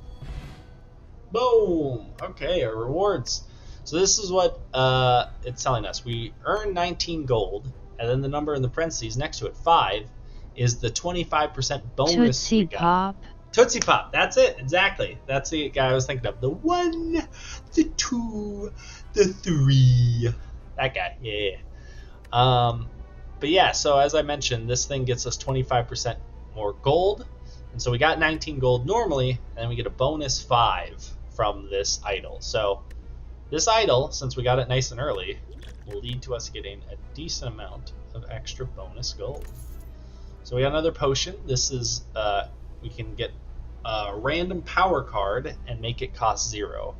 Boom! Okay, our rewards. So this is what it's telling us. We earn 19 gold, and then the number in the parentheses next to it, 5, is the 25% bonus. Tootsie Pop. Tootsie Pop, that's it, exactly. That's the guy I was thinking of. The 1, the 2, the 3. That guy, yeah. But yeah, so as I mentioned, this thing gets us 25% more gold. And so we got 19 gold normally, and then we get a bonus 5 from this idol. So this idol, since we got it nice and early, will lead to us getting a decent amount of extra bonus gold. So we got another potion. This is, we can get a random power card and make it cost 0.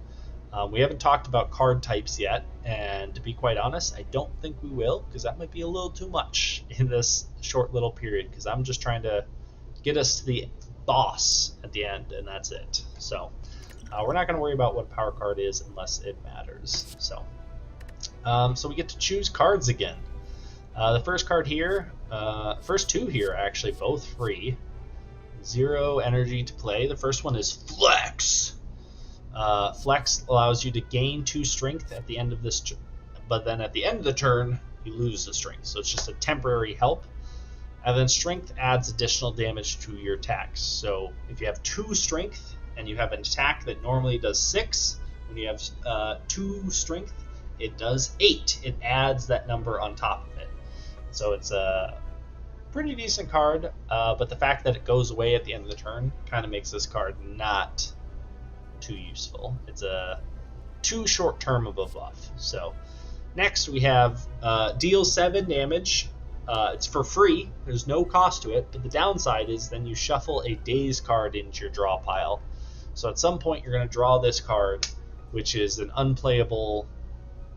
We haven't talked about card types yet, and to be quite honest, I don't think we will, because that might be a little too much in this short little period, because I'm just trying to get us to the boss at the end, and that's it. So we're not going to worry about what a power card is unless it matters. So we get to choose cards again. The first card here, first two here are actually both free. 0 energy to play. The first one is Flex. Flex allows you to gain 2 strength at the end of this, but then at the end of the turn, you lose the strength. So it's just a temporary help. And then strength adds additional damage to your attacks. So if you have 2 strength and you have an attack that normally does 6, when you have 2 strength, it does 8. It adds that number on top of it. So it's a pretty decent card, but the fact that it goes away at the end of the turn kind of makes this card not too useful. It's a too short term of a buff. So next we have deal 7 damage. It's for free. There's no cost to it, but the downside is then you shuffle a Daze card into your draw pile. So at some point you're going to draw this card, which is an unplayable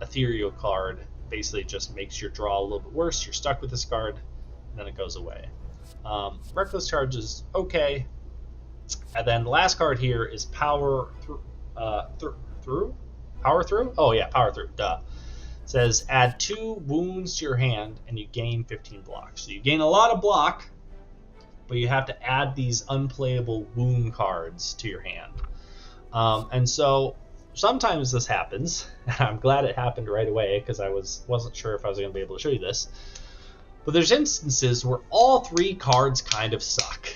ethereal card. Basically just makes your draw a little bit worse. You're stuck with this card, and then it goes away. Reckless Charge is okay. And then the last card here is Power Through? Power Through? Oh yeah, Power Through, duh. It says add 2 wounds to your hand and you gain 15 blocks. So you gain a lot of block, but you have to add these unplayable wound cards to your hand. And so sometimes this happens. I'm glad it happened right away because I wasn't sure if I was going to be able to show you this. But there's instances where all 3 cards kind of suck.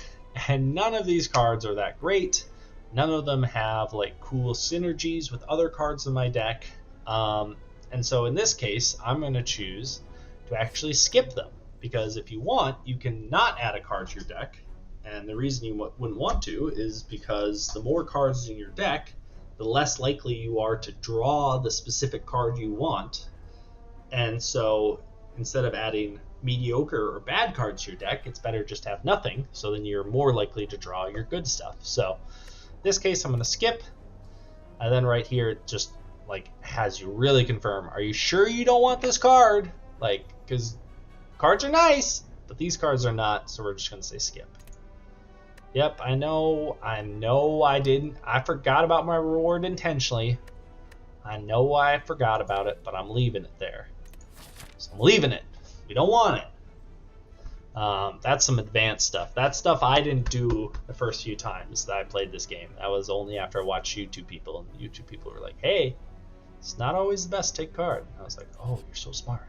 And none of these cards are that great. None of them have like cool synergies with other cards in my deck. And so in this case, I'm going to choose to actually skip them. Because if you want, you can not add a card to your deck. And the reason you wouldn't want to is because the more cards in your deck, the less likely you are to draw the specific card you want. And so instead of adding mediocre or bad cards to your deck, it's better just to have nothing, so then you're more likely to draw your good stuff. So in this case, I'm going to skip, and then right here it just like has you really confirm, are you sure you don't want this card? Like, because cards are nice, but these cards are not, so we're just going to say skip. Yep, I know I didn't. I forgot about my reward intentionally. I know I forgot about it, but I'm leaving it there. So I'm leaving it. We don't want it. That's some advanced stuff. That's stuff I didn't do the first few times that I played this game. That was only after I watched YouTube people, and YouTube people were like, hey, it's not always the best to take card. And I was like, oh, you're so smart.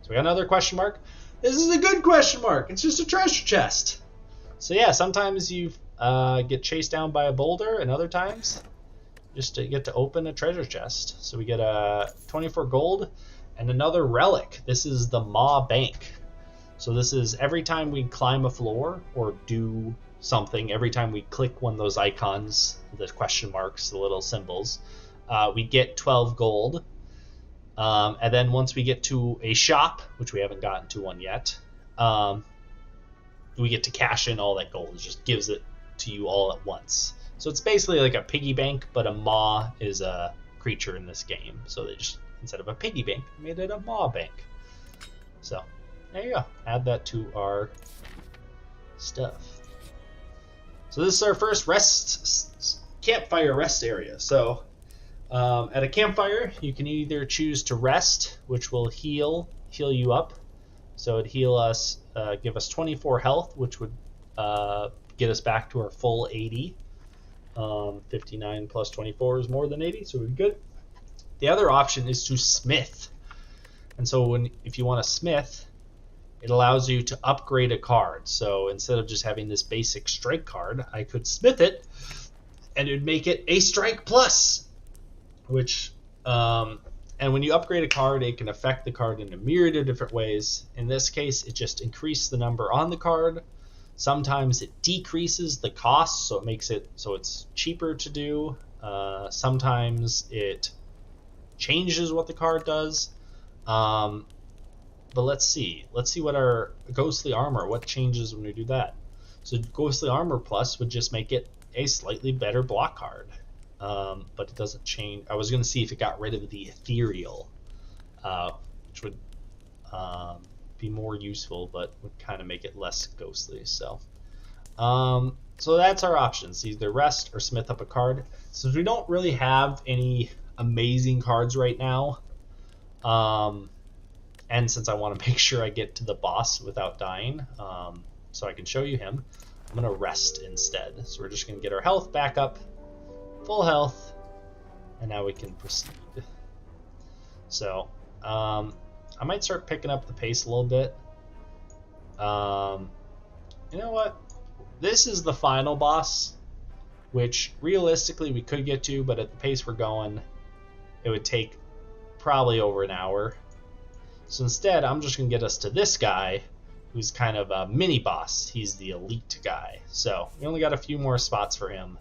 So we got another question mark. This is a good question mark. It's just a treasure chest. So yeah, sometimes you get chased down by a boulder, and other times just to get to open a treasure chest. So we get a 24 gold and another relic. This is the Maw Bank. So this is every time we climb a floor or do something, every time we click one of those icons, the question marks, the little symbols, we get 12 gold. And then once we get to a shop, which we haven't gotten to one yet, we get to cash in all that gold. It just gives it to you all at once. So it's basically like a piggy bank, but a maw is a creature in this game. So they just, instead of a piggy bank, made it a maw bank. So there you go. Add that to our stuff. So this is our first campfire rest area. So at a campfire, you can either choose to rest, which will heal you up. So it'd heal us, give us 24 health, which would get us back to our full 80. 59 plus 24 is more than 80, so we're good. The other option is to smith. And so if you want to smith, it allows you to upgrade a card. So instead of just having this basic strike card, I could smith it, and it would make it a strike plus, which... and when you upgrade a card, it can affect the card in a myriad of different ways. In this case, it just increases the number on the card. Sometimes it decreases the cost, so it makes it so it's cheaper to do. Sometimes it changes what the card does. But let's see. Let's see what our Ghostly Armor, what changes when we do that. So Ghostly Armor Plus would just make it a slightly better block card. But it doesn't change. I was going to see if it got rid of the ethereal, which would be more useful, but would kind of make it less ghostly. So that's our options: either rest or smith up a card. Since we don't really have any amazing cards right now, and since I want to make sure I get to the boss without dying, so I can show you him, I'm going to rest instead. So we're just going to get our health back up, full health, and now we can proceed. So I might start picking up the pace a little bit. You know what? This is the final boss, which realistically we could get to, but at the pace we're going, it would take probably over an hour. So instead, I'm just going to get us to this guy, who's kind of a mini boss. He's the elite guy. So we only got a few more spots for him,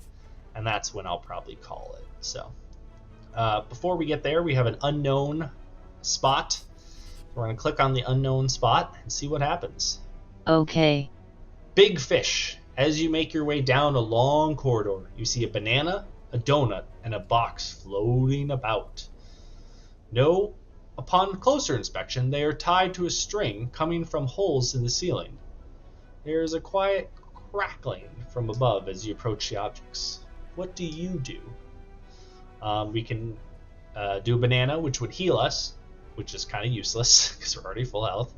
and that's when I'll probably call it. So before we get there, we have an unknown spot. We're going to click on the unknown spot and see what happens. Okay. Big fish. As you make your way down a long corridor, you see a banana, a donut, and a box floating about. No, upon closer inspection, they are tied to a string coming from holes in the ceiling. There is a quiet crackling from above as you approach the objects. What do you do? We can do a banana, which would heal us, which is kind of useless because we're already full health.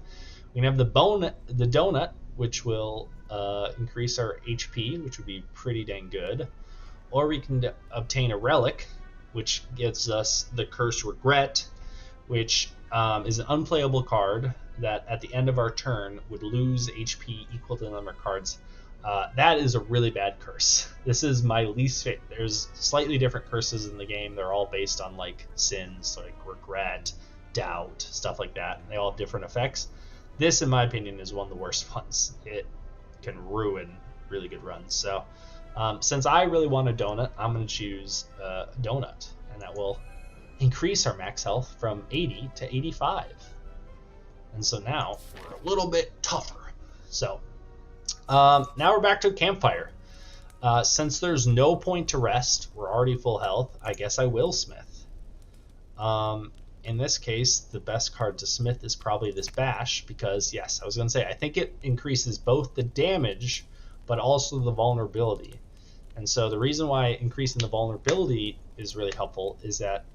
We can have the donut, which will increase our HP, which would be pretty dang good. Or we can obtain a relic, which gives us the Cursed Regret, which is an unplayable card that at the end of our turn would lose HP equal to the number of cards. That is a really bad curse. This is my least favorite. There's slightly different curses in the game. They're all based on like sins, like regret, doubt, stuff like that. They all have different effects. This, in my opinion, is one of the worst ones. It can ruin really good runs. So since I really want a donut, I'm going to choose a donut, and that will increase our max health from 80 to 85. And so now we're a little bit tougher. So now we're back to a campfire. Since there's no point to rest, we're already full health, I guess I will smith. In this case, the best card to smith is probably this bash, because yes, I was going to say, I think it increases both the damage but also the vulnerability. And so the reason why increasing the vulnerability is really helpful is that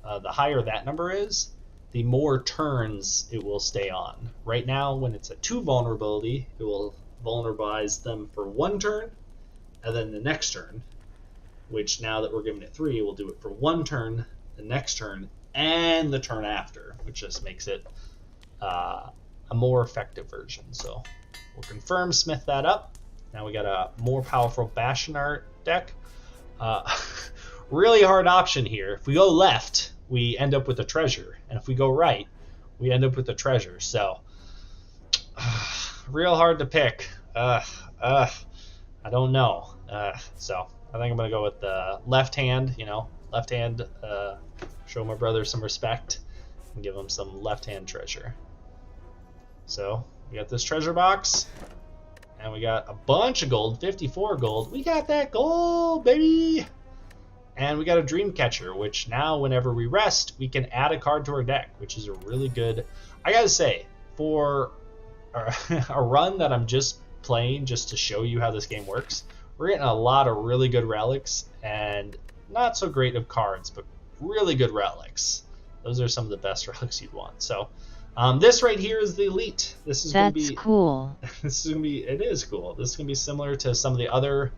the higher that number is, the more turns it will stay on. Right now, when it's at 2 vulnerability, it will vulnerabilize them for 1 turn, and then the next turn, which now that we're giving it 3, we'll do it for 1 turn, the next turn, and the turn after, which just makes it a more effective version. So we'll confirm smith that up. Now we got a more powerful bash in our deck. Really hard option here. If we go left, we end up with a treasure, and if we go right, we end up with a treasure. So real hard to pick. I don't know. So I think I'm gonna go with the left hand. Left hand. Show my brother some respect and give him some left hand treasure. So we got this treasure box, and we got a bunch of gold, 54 gold. We got that gold, baby. And we got a dream catcher, which now whenever we rest, we can add a card to our deck, which is a really good. I gotta say, for a run that I'm just playing just to show you how this game works, we're getting a lot of really good relics and not so great of cards, but really good relics. Those are some of the best relics you'd want. So this right here is the elite. This is going to be cool. This is going to be. It is cool. This is going to be similar to some of the other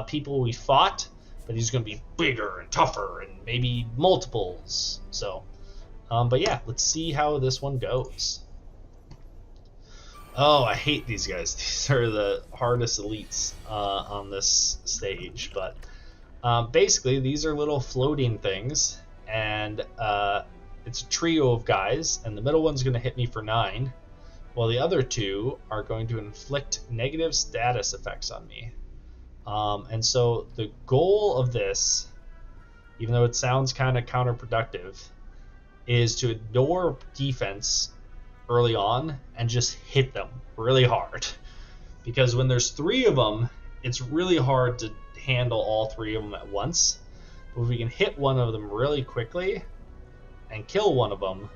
people we fought, but he's going to be bigger and tougher and maybe multiples. So, but yeah, let's see how this one goes. Oh, I hate these guys. These are the hardest elites on this stage, but basically these are little floating things, and it's a trio of guys, and the middle one's going to hit me for 9, while the other 2 are going to inflict negative status effects on me. And so the goal of this, even though it sounds kind of counterproductive, is to ignore defense early on and just hit them really hard. Because when there's 3 of them, it's really hard to handle all 3 of them at once. But if we can hit one of them really quickly and kill one of them,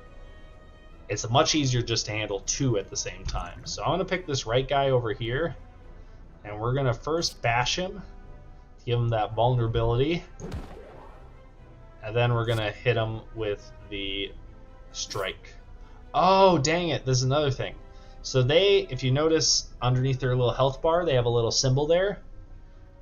it's much easier just to handle 2 at the same time. So I'm going to pick this right guy over here, and we're going to first bash him, give him that vulnerability, and then we're going to hit him with the strike. Oh, dang it, there's another thing. So they, if you notice underneath their little health bar, they have a little symbol there.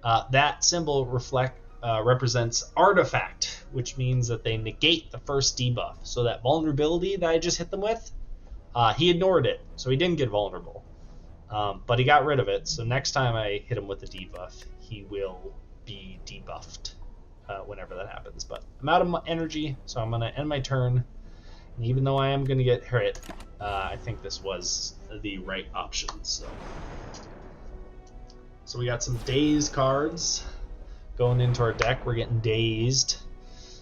That symbol represents artifact, which means that they negate the first debuff. So that vulnerability that I just hit them with, he ignored it, so he didn't get vulnerable. But he got rid of it, so next time I hit him with the debuff, he will be debuffed whenever that happens. But I'm out of energy, so I'm going to end my turn. And even though I am going to get hit, I think this was the right option. So we got some dazed cards going into our deck. We're getting dazed,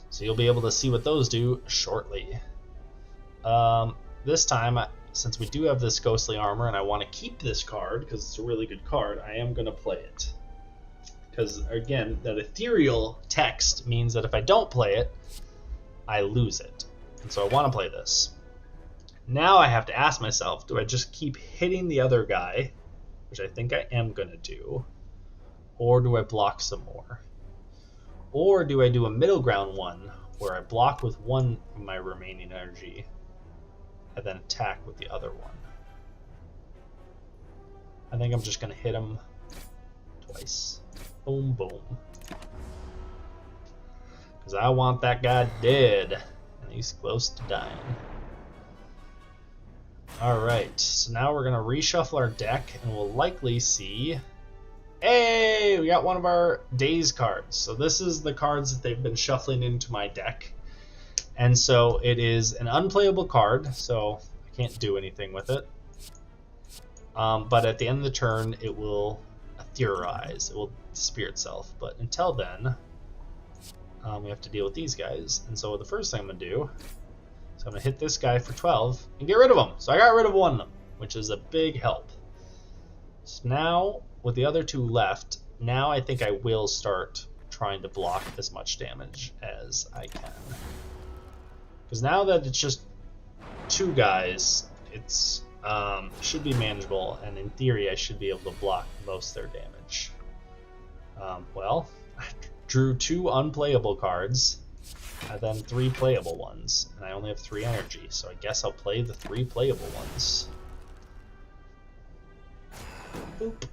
so you'll be able to see what those do shortly. This time, since we do have this ghostly armor and I want to keep this card because it's a really good card, I am going to play it. Because again, that ethereal text means that if I don't play it, I lose it. And so I want to play this. Now I have to ask myself, do I just keep hitting the other guy, which I think I am going to do, or do I block some more? Or do I do a middle ground one where I block with 1 of my remaining energy and then attack with the other one? I think I'm just going to hit him twice. Boom, boom. Because I want that guy dead. He's close to dying. Alright, so now we're going to reshuffle our deck, and we'll likely see... Hey! We got one of our Daze cards. So this is the cards that they've been shuffling into my deck. And so it is an unplayable card, so I can't do anything with it. But at the end of the turn, it will etheorize. It will disappear itself. But until then... we have to deal with these guys, and so the first thing I'm going to do is I'm going to hit this guy for 12 and get rid of him. So I got rid of 1 of them, which is a big help. So now, with the other 2 left, now I think I will start trying to block as much damage as I can. Because now that it's just 2 guys, it's should be manageable, and in theory I should be able to block most of their damage. Well, I drew 2 unplayable cards, and then 3 playable ones, and I only have 3 energy, so I guess I'll play the 3 playable ones. Boop.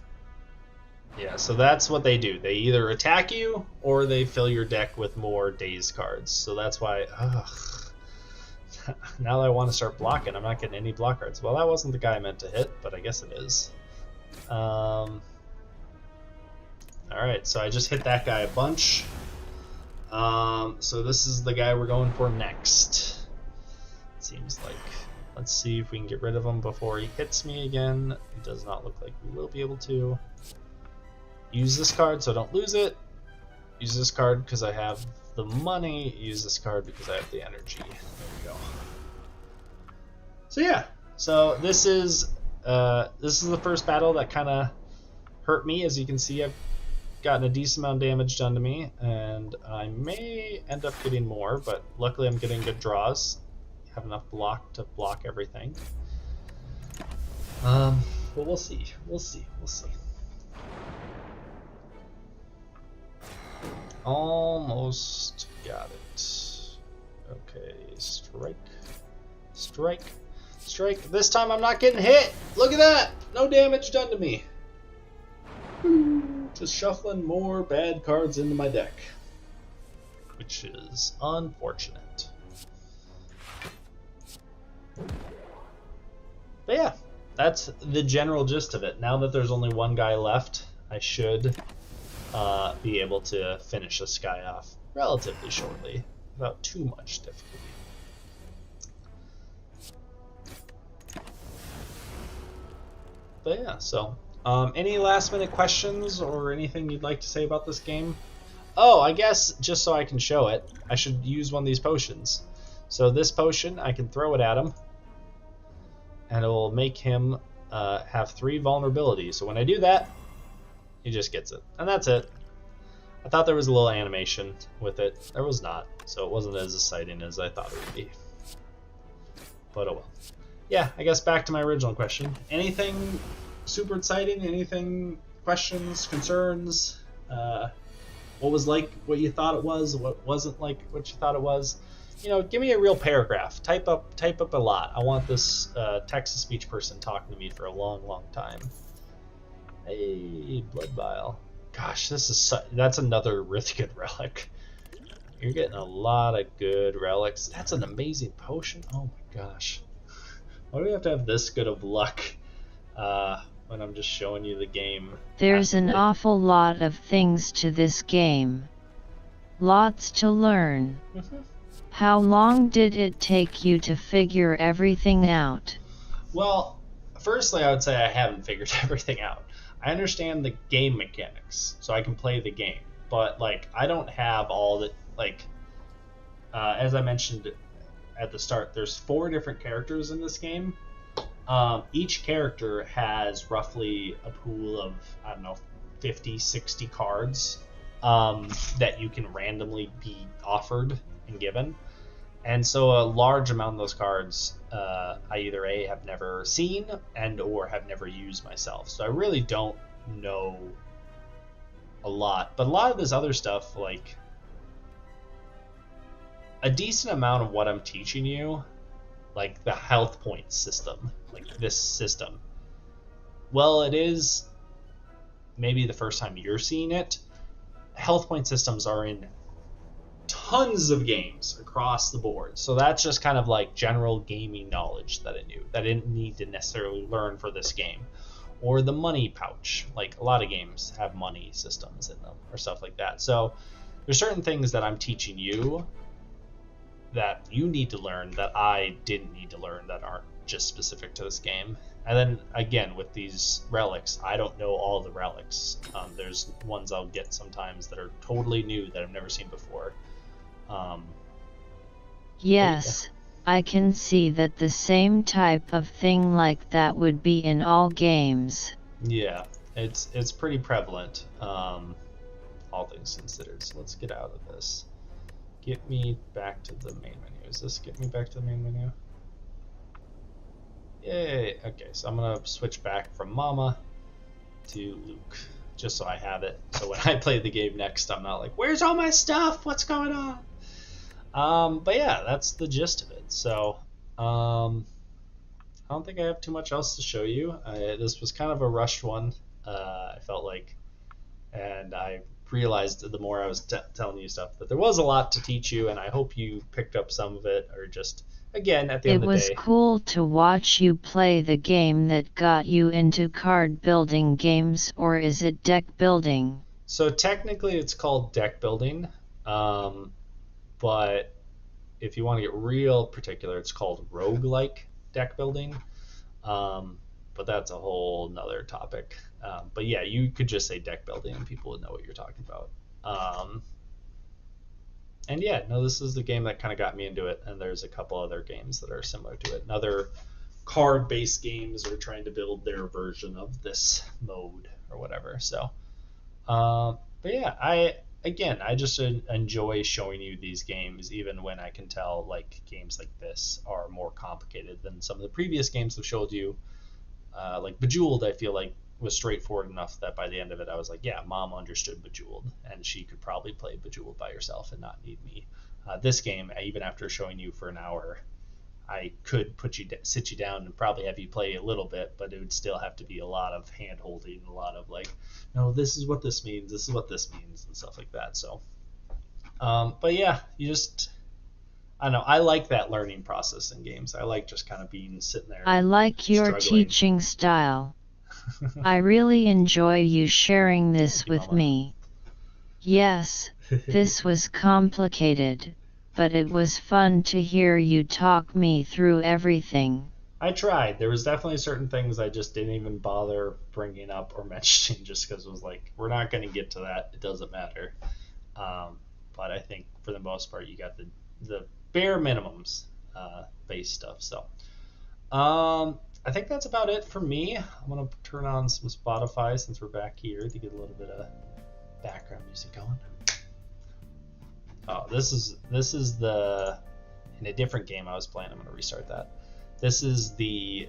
Yeah, so that's what they do. They either attack you, or they fill your deck with more Daze cards. So that's why, now that I want to start blocking, I'm not getting any block cards. Well, that wasn't the guy I meant to hit, but I guess it is. Alright, so I just hit that guy a bunch. So this is the guy we're going for next. It seems like. Let's see if we can get rid of him before he hits me again. It does not look like we will be able to. Use this card so I don't lose it. Use this card because I have the money. Use this card because I have the energy. There we go. So yeah, so this is the first battle that kind of hurt me. As you can see, I've gotten a decent amount of damage done to me, and I may end up getting more, but luckily I'm getting good draws. Have enough block to block everything. But we'll see. We'll see. Almost got it. Okay, strike. This time I'm not getting hit. Look at that. No damage done to me. Just shuffling more bad cards into my deck, which is unfortunate. But yeah, that's the general gist of it. Now that there's only 1 guy left, I should be able to finish this guy off relatively shortly, without too much difficulty. But yeah, so any last minute questions or anything you'd like to say about this game? Oh, I guess just so I can show it, I should use one of these potions. So this potion, I can throw it at him, and it will make him have 3 vulnerabilities. So when I do that, he just gets it, and that's it. I thought there was a little animation with it. There was not, so it wasn't as exciting as I thought it would be. But oh well. Yeah, I guess back to my original question. Anything super exciting? Anything, questions, concerns? What was like what you thought it was? What wasn't like what you thought it was? Give me a real paragraph. Type up a lot. I want this text-to-speech person talking to me for a long, long time. Hey, blood vial. Gosh, that's another really good relic. You're getting a lot of good relics. That's an amazing potion. Oh my gosh. Why do we have to have this good of luck when I'm just showing you the game? There's an awful lot of things to this game. Lots to learn. Mm-hmm. How long did it take you to figure everything out? Well, firstly, I would say I haven't figured everything out. I understand the game mechanics, so I can play the game. But, I don't have all the, as I mentioned at the start, there's 4 different characters in this game. Each character has roughly a pool of, 50, 60 cards that you can randomly be offered and given. And so a large amount of those cards I either A, have never seen and or have never used myself. So I really don't know a lot. But a lot of this other stuff, a decent amount of what I'm teaching you, the health point system, this system, well, it is maybe the first time you're seeing it. Health point systems are in tons of games across the board. So that's just kind of general gaming knowledge that I knew, that I didn't need to necessarily learn for this game. Or the money pouch. A lot of games have money systems in them or stuff like that. So there's certain things that I'm teaching you that you need to learn that I didn't need to learn, that aren't just specific to this game. And then again, with these relics, I don't know all the relics. There's ones I'll get sometimes that are totally new that I've never seen before. Yes, I can see that the same type of thing like that would be in all games. Yeah, it's pretty prevalent, all things considered. So let's get out of this. Get me back to the main menu. Does this get me back to the main menu? Yay! Okay, so I'm gonna switch back from Mama to Luke, just so I have it. So when I play the game next, I'm not where's all my stuff? What's going on? But yeah, that's the gist of it. So, I don't think I have too much else to show you. This was kind of a rushed one, I felt like, and I realized the more I was telling you stuff that there was a lot to teach you, and I hope you picked up some of it, or just, again, at the end of the day. It was cool to watch you play the game that got you into card building games, or is it deck building? So technically it's called deck building, but if you want to get real particular, it's called roguelike deck building. But that's a whole nother topic. But yeah, you could just say deck building and people would know what you're talking about. And yeah, no, this is the game that kind of got me into it, and there's a couple other games that are similar to it. And other card-based games are trying to build their version of this mode or whatever. So, but yeah, I just enjoy showing you these games, even when I can tell games like this are more complicated than some of the previous games I've showed you. Bejeweled, I feel was straightforward enough that by the end of it I was yeah, Mom understood Bejeweled, and she could probably play Bejeweled by herself and not need me. This game, even after showing you for an hour, I could sit you down and probably have you play a little bit, but it would still have to be a lot of hand holding, a lot of no, this is what this means, this is what this means, and stuff like that. So, but yeah, I don't know, I like that learning process in games. I like just kind of sitting there. I like your teaching style. I really enjoy you sharing this with me. Yes, this was complicated, but it was fun to hear you talk me through everything. I tried. There was definitely certain things I just didn't even bother bringing up or mentioning, just because it was we're not going to get to that. It doesn't matter. But I think for the most part, you got the bare minimums base stuff. So, I think that's about it for me. I'm going to turn on some Spotify since we're back here to get a little bit of background music going. Oh, this is the, in a different game I was playing. I'm gonna restart that. This is the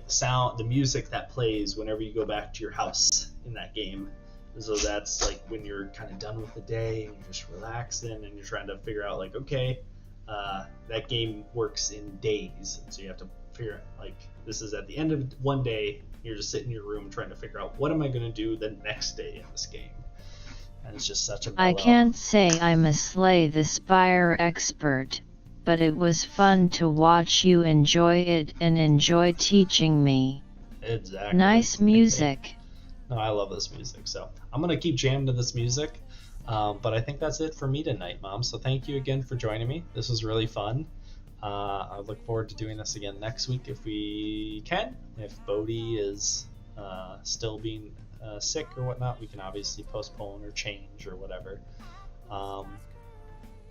music that plays whenever you go back to your house in that game. So that's like when you're kind of done with the day and you're just relaxing and you're trying to figure out like, okay, that game works in days, so you have to figure out like, this is at the end of one day. You're just sitting in your room trying to figure out what am I going to do the next day in this game, and it's just such a mellow. I can't say I'm a Slay the Spire expert, but it was fun to watch you enjoy it and enjoy teaching me. Exactly. Nice music. No, I love this music, so I'm gonna keep jamming to this music. But I think that's it for me tonight, Mom. So thank you again for joining me. This was really fun. I look forward to doing this again next week if we can. If Bodhi is still being sick or whatnot, we can obviously postpone or change or whatever.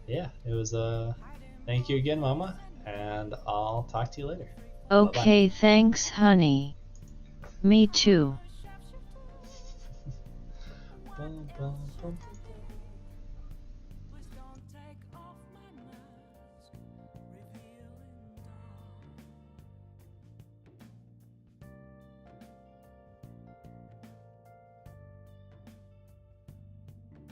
Yeah, it was thank you again, Mama, and I'll talk to you later. Okay, bye-bye. Thanks, honey. Me too. Bum, bum, bum, bum.